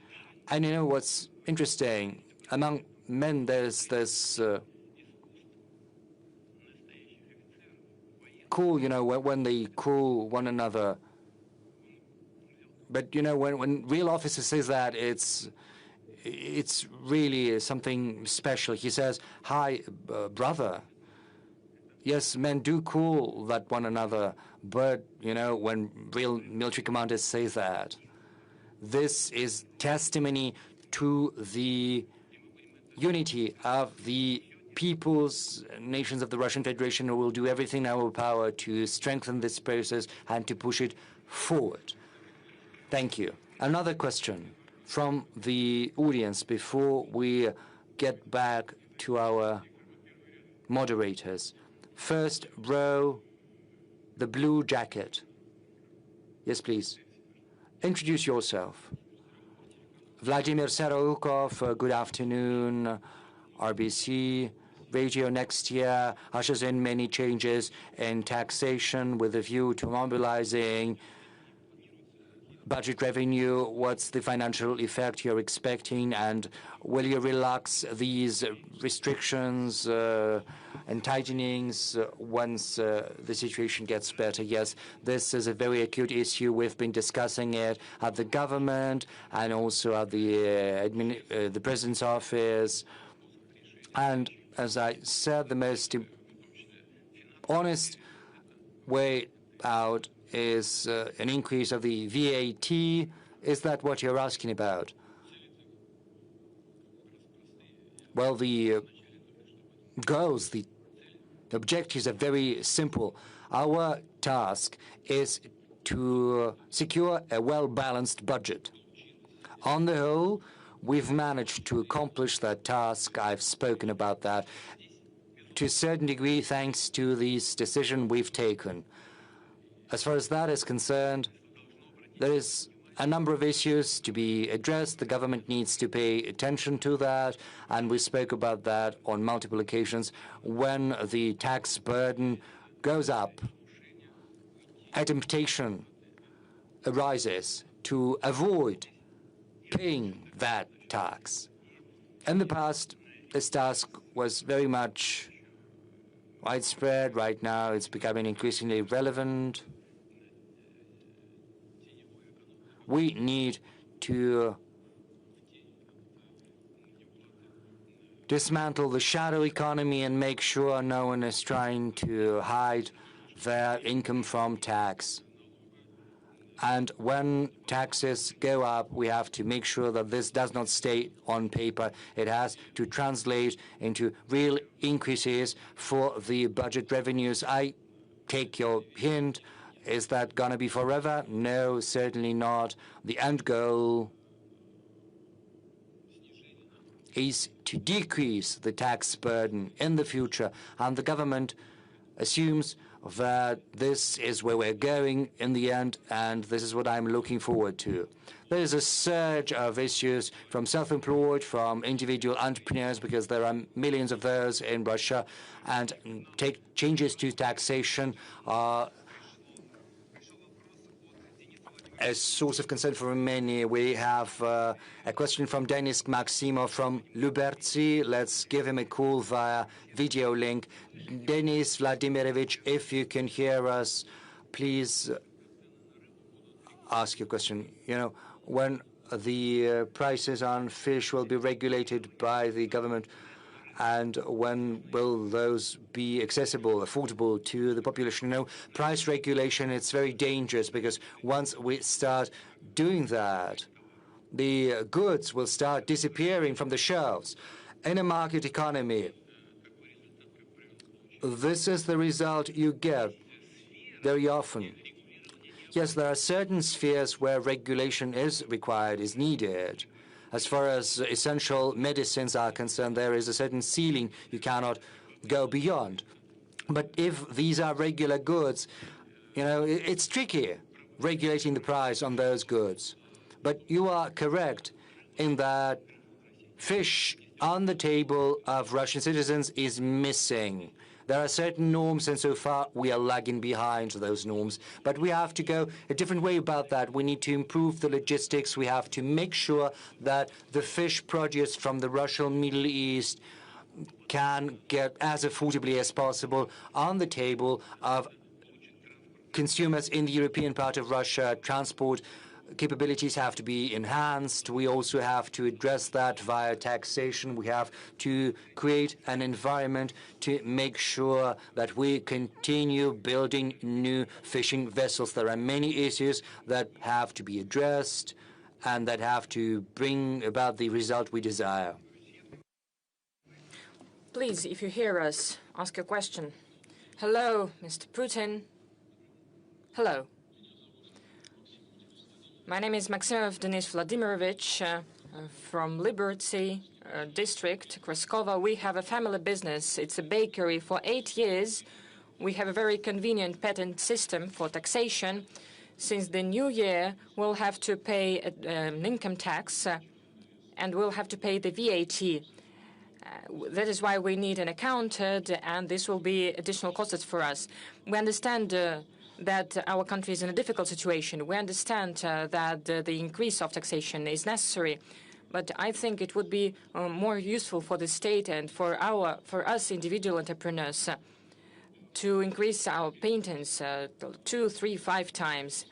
And you know what's interesting? Among men, there's this cool, you know, when they call one another. But, you know, when real officer says that, it's really something special. He says, hi, brother. Yes, men do call that one another, but, you know, when real military commanders say that, this is testimony to the unity of the peoples, nations of the Russian Federation, who will do everything in our power to strengthen this process and to push it forward. Thank you. Another question from the audience before we get back to our moderators. First row, the blue jacket. Yes, please. Introduce yourself. Vladimir Sarokov, good afternoon. RBC Radio next year ushers in many changes in taxation with a view to mobilizing budget revenue. What's the financial effect you're expecting, and will you relax these restrictions and tightenings once the situation gets better? Yes, this is a very acute issue. We've been discussing it at the government and also at the president's office. And as I said, the most honest way out is an increase of the VAT. Is that what you're asking about? Well, the goals, the objectives are very simple. Our task is to secure a well-balanced budget. On the whole, we've managed to accomplish that task. I've spoken about that to a certain degree thanks to this decision we've taken. As far as that is concerned, there is a number of issues to be addressed. The government needs to pay attention to that, and we spoke about that on multiple occasions. When the tax burden goes up, a temptation arises to avoid paying that tax. In the past, this task was very much widespread. Right now, it's becoming increasingly relevant. We need to dismantle the shadow economy and make sure no one is trying to hide their income from tax. And when taxes go up, we have to make sure that this does not stay on paper. It has to translate into real increases for the budget revenues. I take your hint. Is that going to be forever? No, certainly not. The end goal is to decrease the tax burden in the future, and the government assumes that this is where we're going in the end, and this is what I'm looking forward to. There is a surge of issues from self-employed, from individual entrepreneurs, because there are millions of those in Russia, and changes to taxation are a source of concern for many. We have a question from Denis Maximov from Lubertsy. Let's give him a call via video link. Denis Vladimirovich, if you can hear us, please ask your question. You know, when the prices on fish will be regulated by the government, and when will those be accessible, affordable to the population? You know, price regulation, it's very dangerous, because once we start doing that, the goods will start disappearing from the shelves. In a market economy, this is the result you get very often. Yes, there are certain spheres where regulation is required, is needed. As far as essential medicines are concerned, there is a certain ceiling you cannot go beyond. But if these are regular goods, it's tricky regulating the price on those goods. But you are correct in that fish on the table of Russian citizens is missing. There are certain norms, and so far we are lagging behind those norms. But we have to go a different way about that. We need to improve the logistics. We have to make sure that the fish produce from the Russian Middle East can get as affordably as possible on the table of consumers in the European part of Russia. Transport capabilities have to be enhanced. We also have to address that via taxation. We have to create an environment to make sure that we continue building new fishing vessels. There are many issues that have to be addressed and that have to bring about the result we desire. Please, if you hear us, ask a question. Hello, Mr. Putin. Hello. My name is Maximov Denis Vladimirovich from Liberty District, Kraskova. We have a family business. It's a bakery. For 8 years, we have a very convenient patent system for taxation. Since the new year, we'll have to pay an income tax and we'll have to pay the VAT. That is why we need an accountant, and this will be additional costs for us. We understand that our country is in a difficult situation. We understand that the increase of taxation is necessary, but I think it would be more useful for the state and for us individual entrepreneurs to increase our patents 2, 3, 5 times.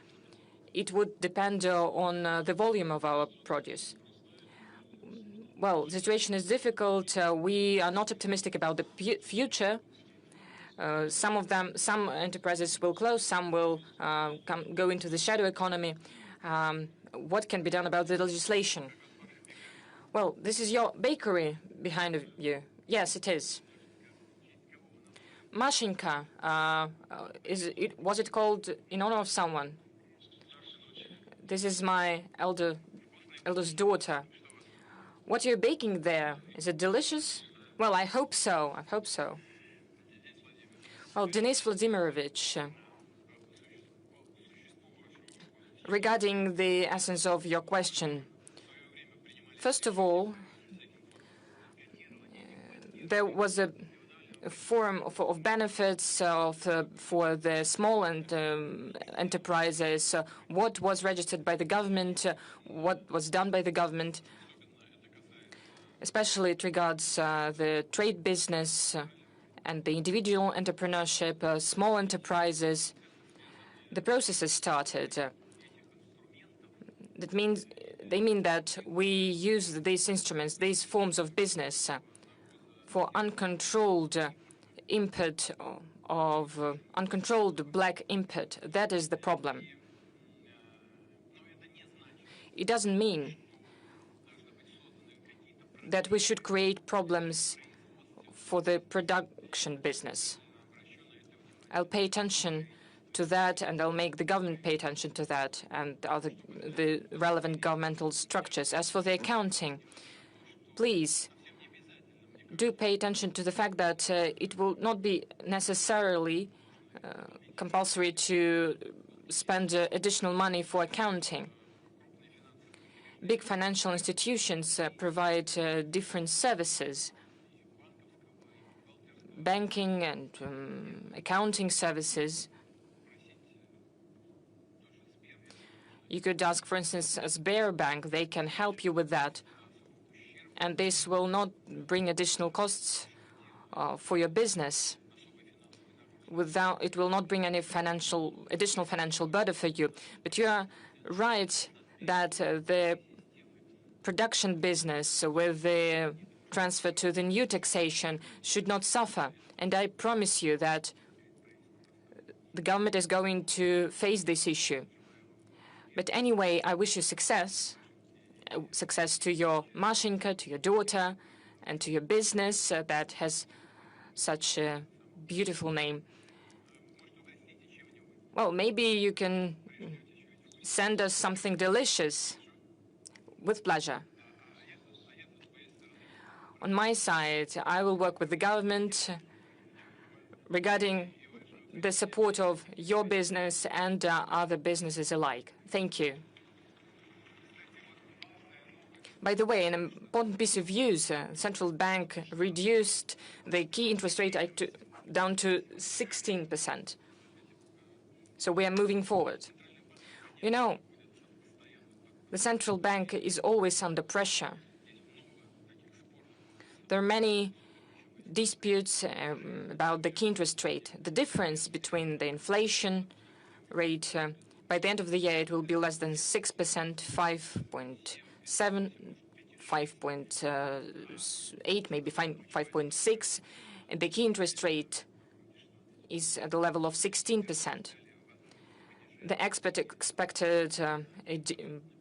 It would depend on the volume of our produce. Well, the situation is difficult. We are not optimistic about the future. Some enterprises will close, some will go into the shadow economy. What can be done about the legislation? Well, this is your bakery behind you. Yes, it is. Mashinka, was it called in honor of someone? This is my eldest daughter. What you're baking there, is it delicious? Well, I hope so. I hope so. Well, Denis Vladimirovich, regarding the essence of your question, first of all, there was a form of benefits for the small enterprises, what was registered by the government, what was done by the government. Especially it regards the trade business and the individual entrepreneurship, small enterprises. The process has started. That means they mean that we use these instruments, these forms of business, for uncontrolled input of uncontrolled black input. That is the problem. It doesn't mean that we should create problems for the production business. I'll pay attention to that, and I'll make the government pay attention to that and the relevant governmental structures. As for the accounting, please do pay attention to the fact that it will not be necessarily compulsory to spend additional money for accounting. Big financial institutions provide different services, banking and accounting services. You could ask, for instance, a Sberbank. They can help you with that. And this will not bring additional costs for your business. It will not bring any additional financial burden for you. But you are right that the production business with the transfer to the new taxation should not suffer. And I promise you that the government is going to face this issue. But anyway, I wish you success. Success to your Mashinka, to your daughter, and to your business that has such a beautiful name. Well, maybe you can send us something delicious. With pleasure. On my side, I will work with the government regarding the support of your business and other businesses alike. Thank you. By the way, an important piece of news, central bank reduced the key interest rate down to 16%. So we are moving forward. You know, the central bank is always under pressure. There are many disputes about the key interest rate. The difference between the inflation rate, by the end of the year, it will be less than 6%, 5.7, 5.8, maybe 5.6, and the key interest rate is at the level of 16%. The expert expected a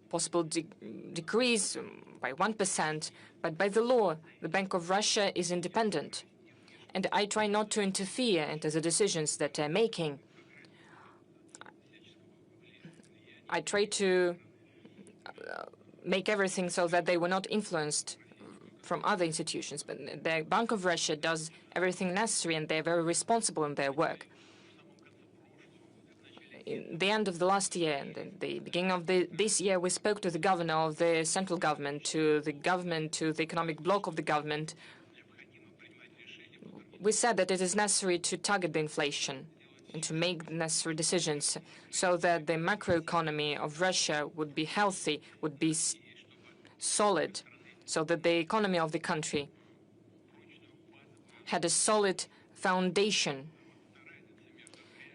possible decrease by 1%, but by the law, the Bank of Russia is independent. And I try not to interfere into the decisions that they're making. I try to make everything so that they were not influenced from other institutions. But the Bank of Russia does everything necessary, and they're very responsible in their work. In the end of the last year and in the beginning of this year, we spoke to the governor of the central government, to the economic bloc of the government. We said that it is necessary to target the inflation and to make the necessary decisions so that the macroeconomy of Russia would be healthy, would be solid, so that the economy of the country had a solid foundation.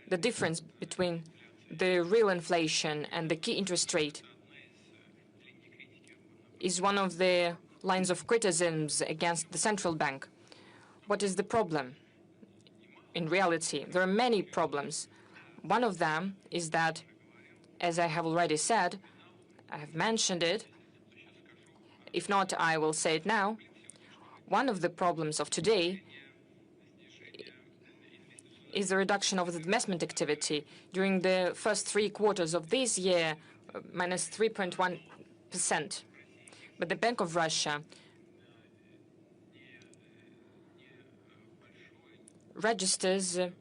The difference between the real inflation and the key interest rate is one of the lines of criticisms against the central bank. What is the problem? In reality, there are many problems. One of them is that, as I have already said, I have mentioned it, if not, I will say it now, one of the problems of today is the reduction of the investment activity. During the first 3 quarters of this year, minus 3.1%. But the Bank of Russia registers a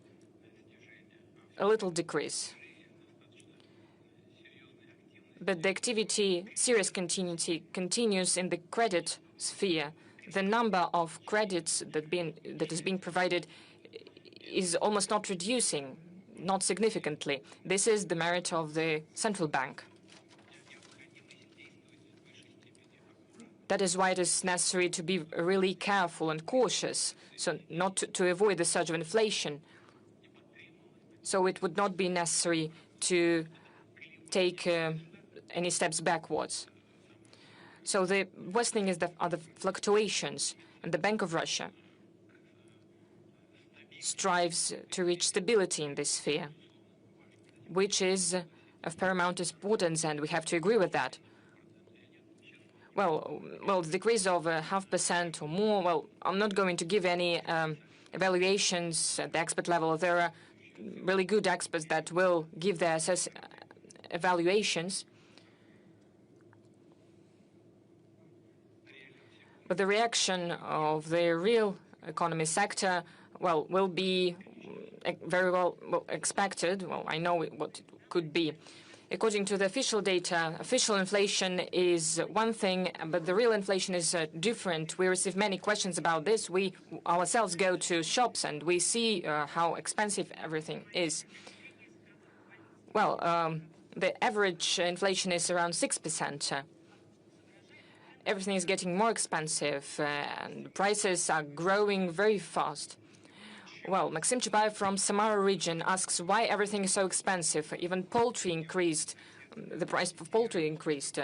little decrease. But the activity, serious continuity, continues in the credit sphere. The number of credits that is being provided is almost not reducing, not significantly. This is the merit of the central bank. That is why it is necessary to be really careful and cautious, so not to avoid the surge of inflation. So it would not be necessary to take any steps backwards. So the worst thing are the fluctuations, and the Bank of Russia strives to reach stability in this sphere, which is of paramount importance, and we have to agree with that. Well, the decrease of 0.5% or more, well, I'm not going to give any evaluations at the expert level. There are really good experts that will give their evaluations. But the reaction of the real economy sector, well, will be very well expected. Well, I know what it could be. According to the official data, official inflation is one thing, but the real inflation is different. We receive many questions about this. We ourselves go to shops and we see how expensive everything is. Well, the average inflation is around 6%. Everything is getting more expensive and prices are growing very fast. Well, Maxim Chubayev from Samara region asks why everything is so expensive. Even poultry increased. The price of poultry increased.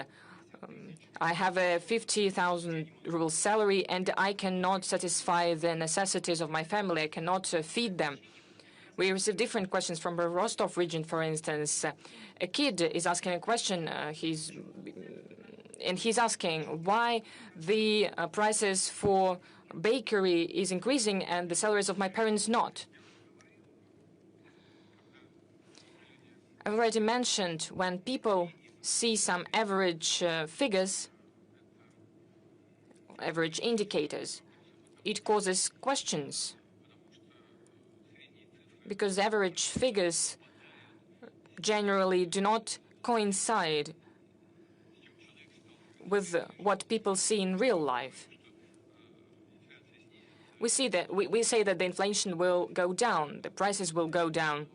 I have a 50,000 ruble salary and I cannot satisfy the necessities of my family. I cannot feed them. We receive different questions from the Rostov region, for instance. A kid is asking a question. He's asking why the prices for bakery is increasing and the salaries of my parents not. I've already mentioned when people see some average figures, average indicators, it causes questions. because average figures generally do not coincide with what people see in real life. We say that the inflation will go down, the prices will go down.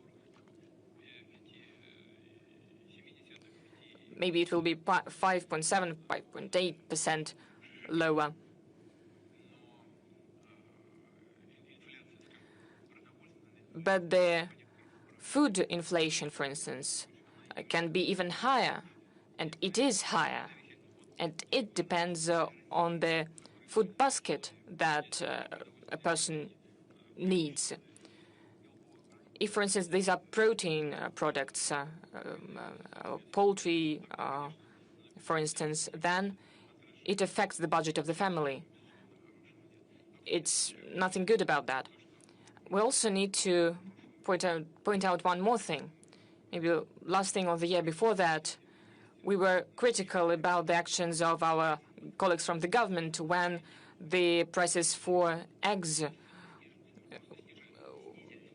Maybe it will be 5.7, 5.8% lower. But the food inflation, for instance, can be even higher, and it is higher. And it depends on the food basket that a person needs. If, for instance, these are protein products, poultry, for instance, then it affects the budget of the family. It's nothing good about that. We also need to point out one more thing. Maybe last thing of the year before that, we were critical about the actions of our colleagues from the government when the prices for eggs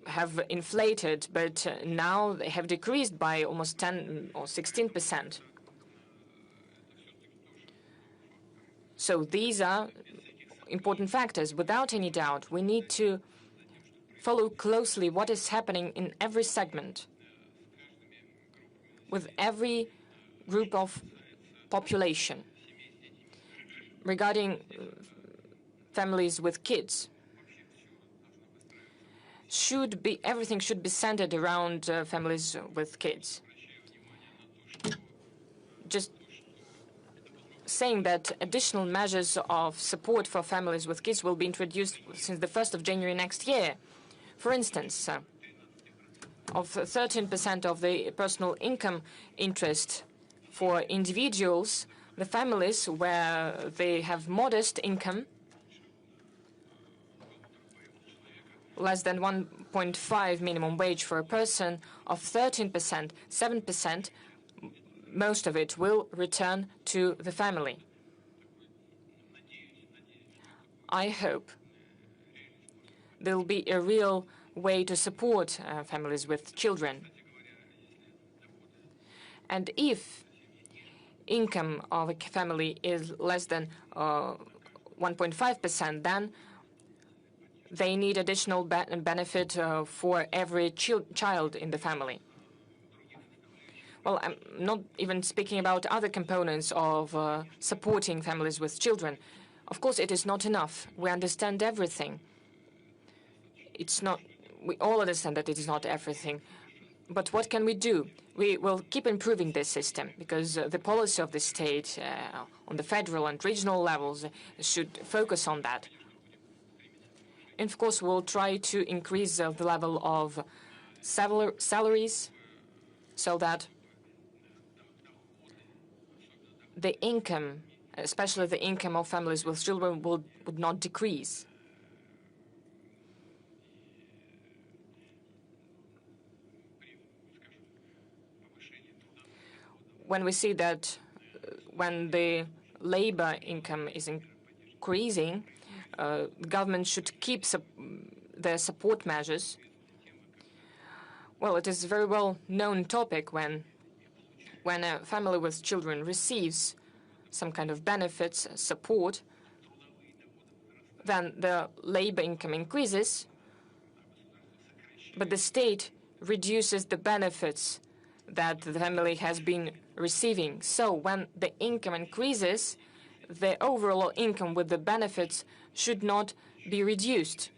have inflated, but now they have decreased by almost 10 or 16%. So these are important factors. Without any doubt, we need to follow closely what is happening in every segment, with every group of population. Regarding families with kids, everything should be centered around families with kids. Just saying that additional measures of support for families with kids will be introduced since the 1st of January next year. For instance, of 13% of the personal income interest for individuals, the families where they have modest income, less than 1.5 minimum wage for a person, of 13%, 7%, most of it will return to the family. I hope there will be a real way to support families with children. And if income of a family is less than 1.5%, then they need additional benefit for every child in the family. Well, I'm not even speaking about other components of supporting families with children. Of course, it is not enough. We understand everything. It's not. We all understand that it is not everything. But what can we do? We will keep improving this system because the policy of the state on the federal and regional levels should focus on that. And of course, we'll try to increase the level of salaries so that the income, especially the income of families with children, would not decrease. When we see that when the labor income is increasing, the government should keep their support measures. Well, it is a very well-known topic when a family with children receives some kind of benefits, support, then the labor income increases, but the state reduces the benefits that the family has been receiving. So when the income increases, the overall income with the benefits should not be reduced.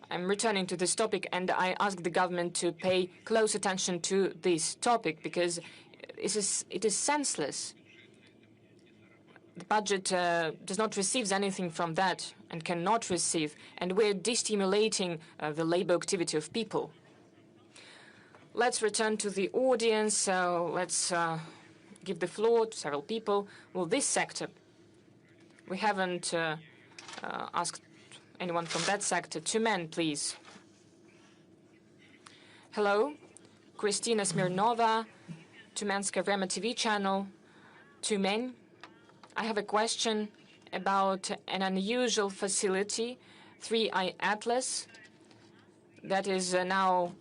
I'm returning to this topic, and I ask the government to pay close attention to this topic because it is senseless. The budget does not receive anything from that and cannot receive, and we're destimulating the labor activity of people. Let's return to the audience. Let's give the floor to several people. Well, this sector, we haven't asked anyone from that sector. Two men, please. Hello, Kristina Smirnova, Tumenska Vremya TV channel. Two men. I have a question about an unusual facility, 3i Atlas. that is now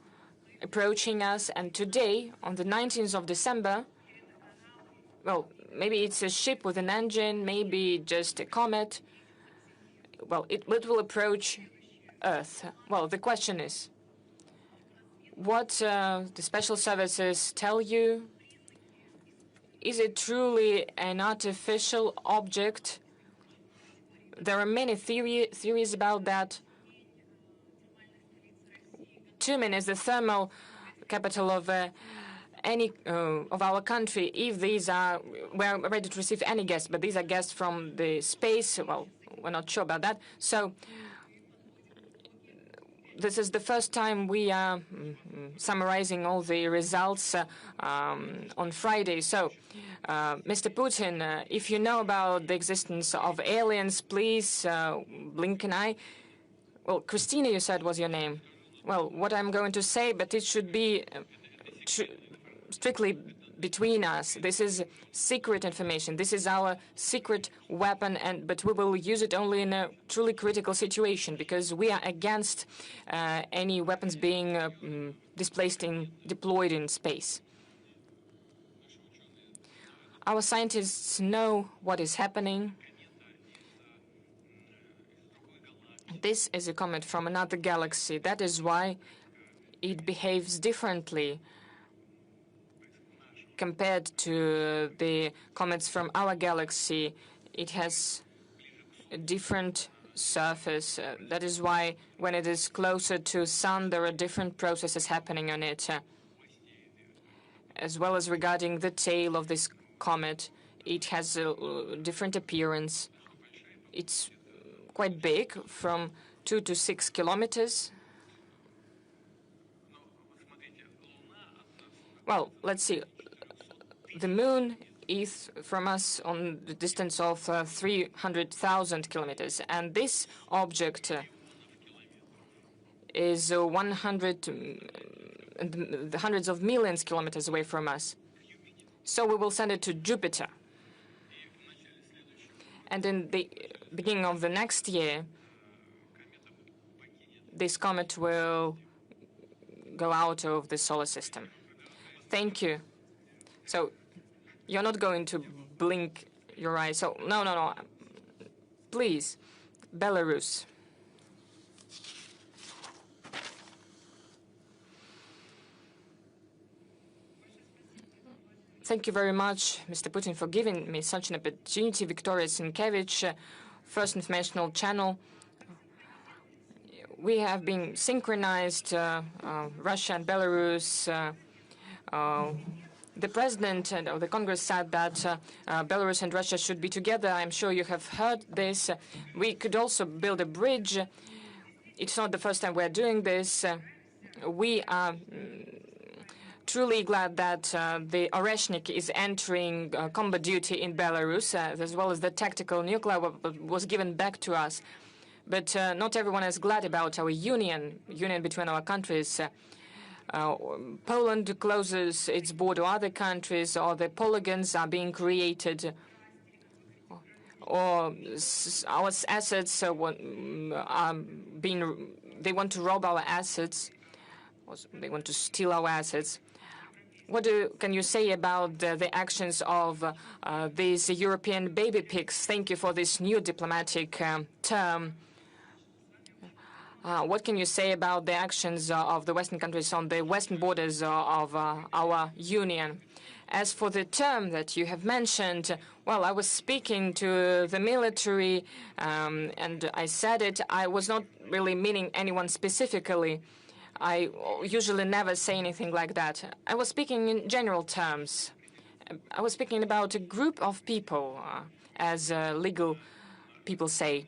approaching us. And today, on the 19th of December, well, maybe it's a ship with an engine, maybe just a comet. Well, it will approach Earth. Well, the question is, what the special services tell you? Is it truly an artificial object? There are many theories about that. Tumen is the thermal capital of any of our country. If these are, we're ready to receive any guests, but these are guests from the space. Well, we're not sure about that. So this is the first time we are summarizing all the results on Friday. So, Mr. Putin, if you know about the existence of aliens, please blink an eye. Well, Christina, you said was your name. Well, what I'm going to say, but it should be strictly between us. This is secret information. This is our secret weapon, but we will use it only in a truly critical situation, because we are against any weapons being deployed in space. Our scientists know what is happening. This is a comet from another galaxy. That is why it behaves differently compared to the comets from our galaxy. It has a different surface. That is why when it is closer to the Sun, there are different processes happening on it. As well as regarding the tail of this comet, it has a different appearance. It's quite big, from 2 to 6 kilometers. Well, let's see. The moon is from us on the distance of 300,000 kilometers, and this object is hundreds of millions kilometers away from us. So we will send it to Jupiter. And in the beginning of the next year, this comet will go out of the solar system. Thank you. So you're not going to blink your eyes. So no. Please, Belarus. Thank you very much, Mr. Putin, for giving me such an opportunity. Victoria Sienkiewicz, First Informational Channel. We have been synchronized, Russia and Belarus. The President and the Congress said that Belarus and Russia should be together. I'm sure you have heard this. We could also build a bridge. It's not the first time we're doing this. We are truly glad that the Oreshnik is entering combat duty in Belarus, as well as the tactical nuclear was given back to us. But not everyone is glad about our union between our countries. Poland closes its border to other countries, or the polygons are being created, or our assets are being. They want to rob our assets. They want to steal our assets. What can you say about the actions of these European baby pigs? Thank you for this new diplomatic term. What can you say about the actions of the Western countries on the western borders of our union? As for the term that you have mentioned, well, I was speaking to the military, and I said it. I was not really meaning anyone specifically. I usually never say anything like that. I was speaking in general terms. I was speaking about a group of people, as legal people say.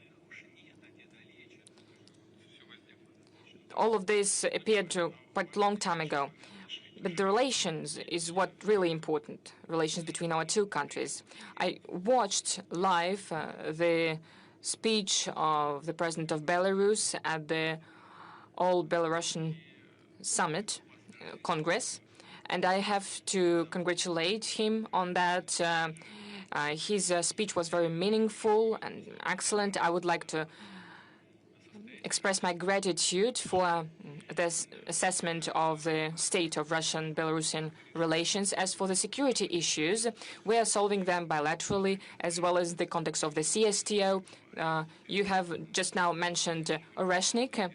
All of this appeared quite a long time ago. But the relations is what really important, relations between our two countries. I watched live the speech of the president of Belarus at the All-Belarusian Summit, Congress, and I have to congratulate him on that. His speech was very meaningful and excellent. I would like to express my gratitude for this assessment of the state of Russian-Belarusian relations. As for the security issues, we are solving them bilaterally, as well as the context of the CSTO. You have just now mentioned Oreshnik.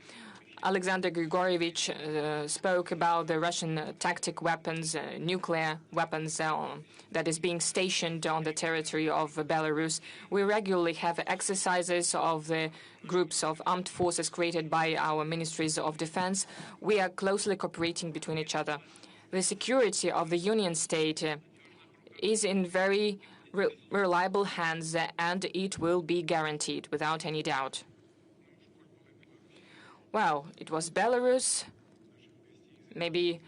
Alexander Grigorievich spoke about the Russian tactic weapons, nuclear weapons that is being stationed on the territory of Belarus. We regularly have exercises of the groups of armed forces created by our ministries of defense. We are closely cooperating between each other. The security of the Union State is in very reliable hands, and it will be guaranteed without any doubt. Well, it was Belarus. Maybe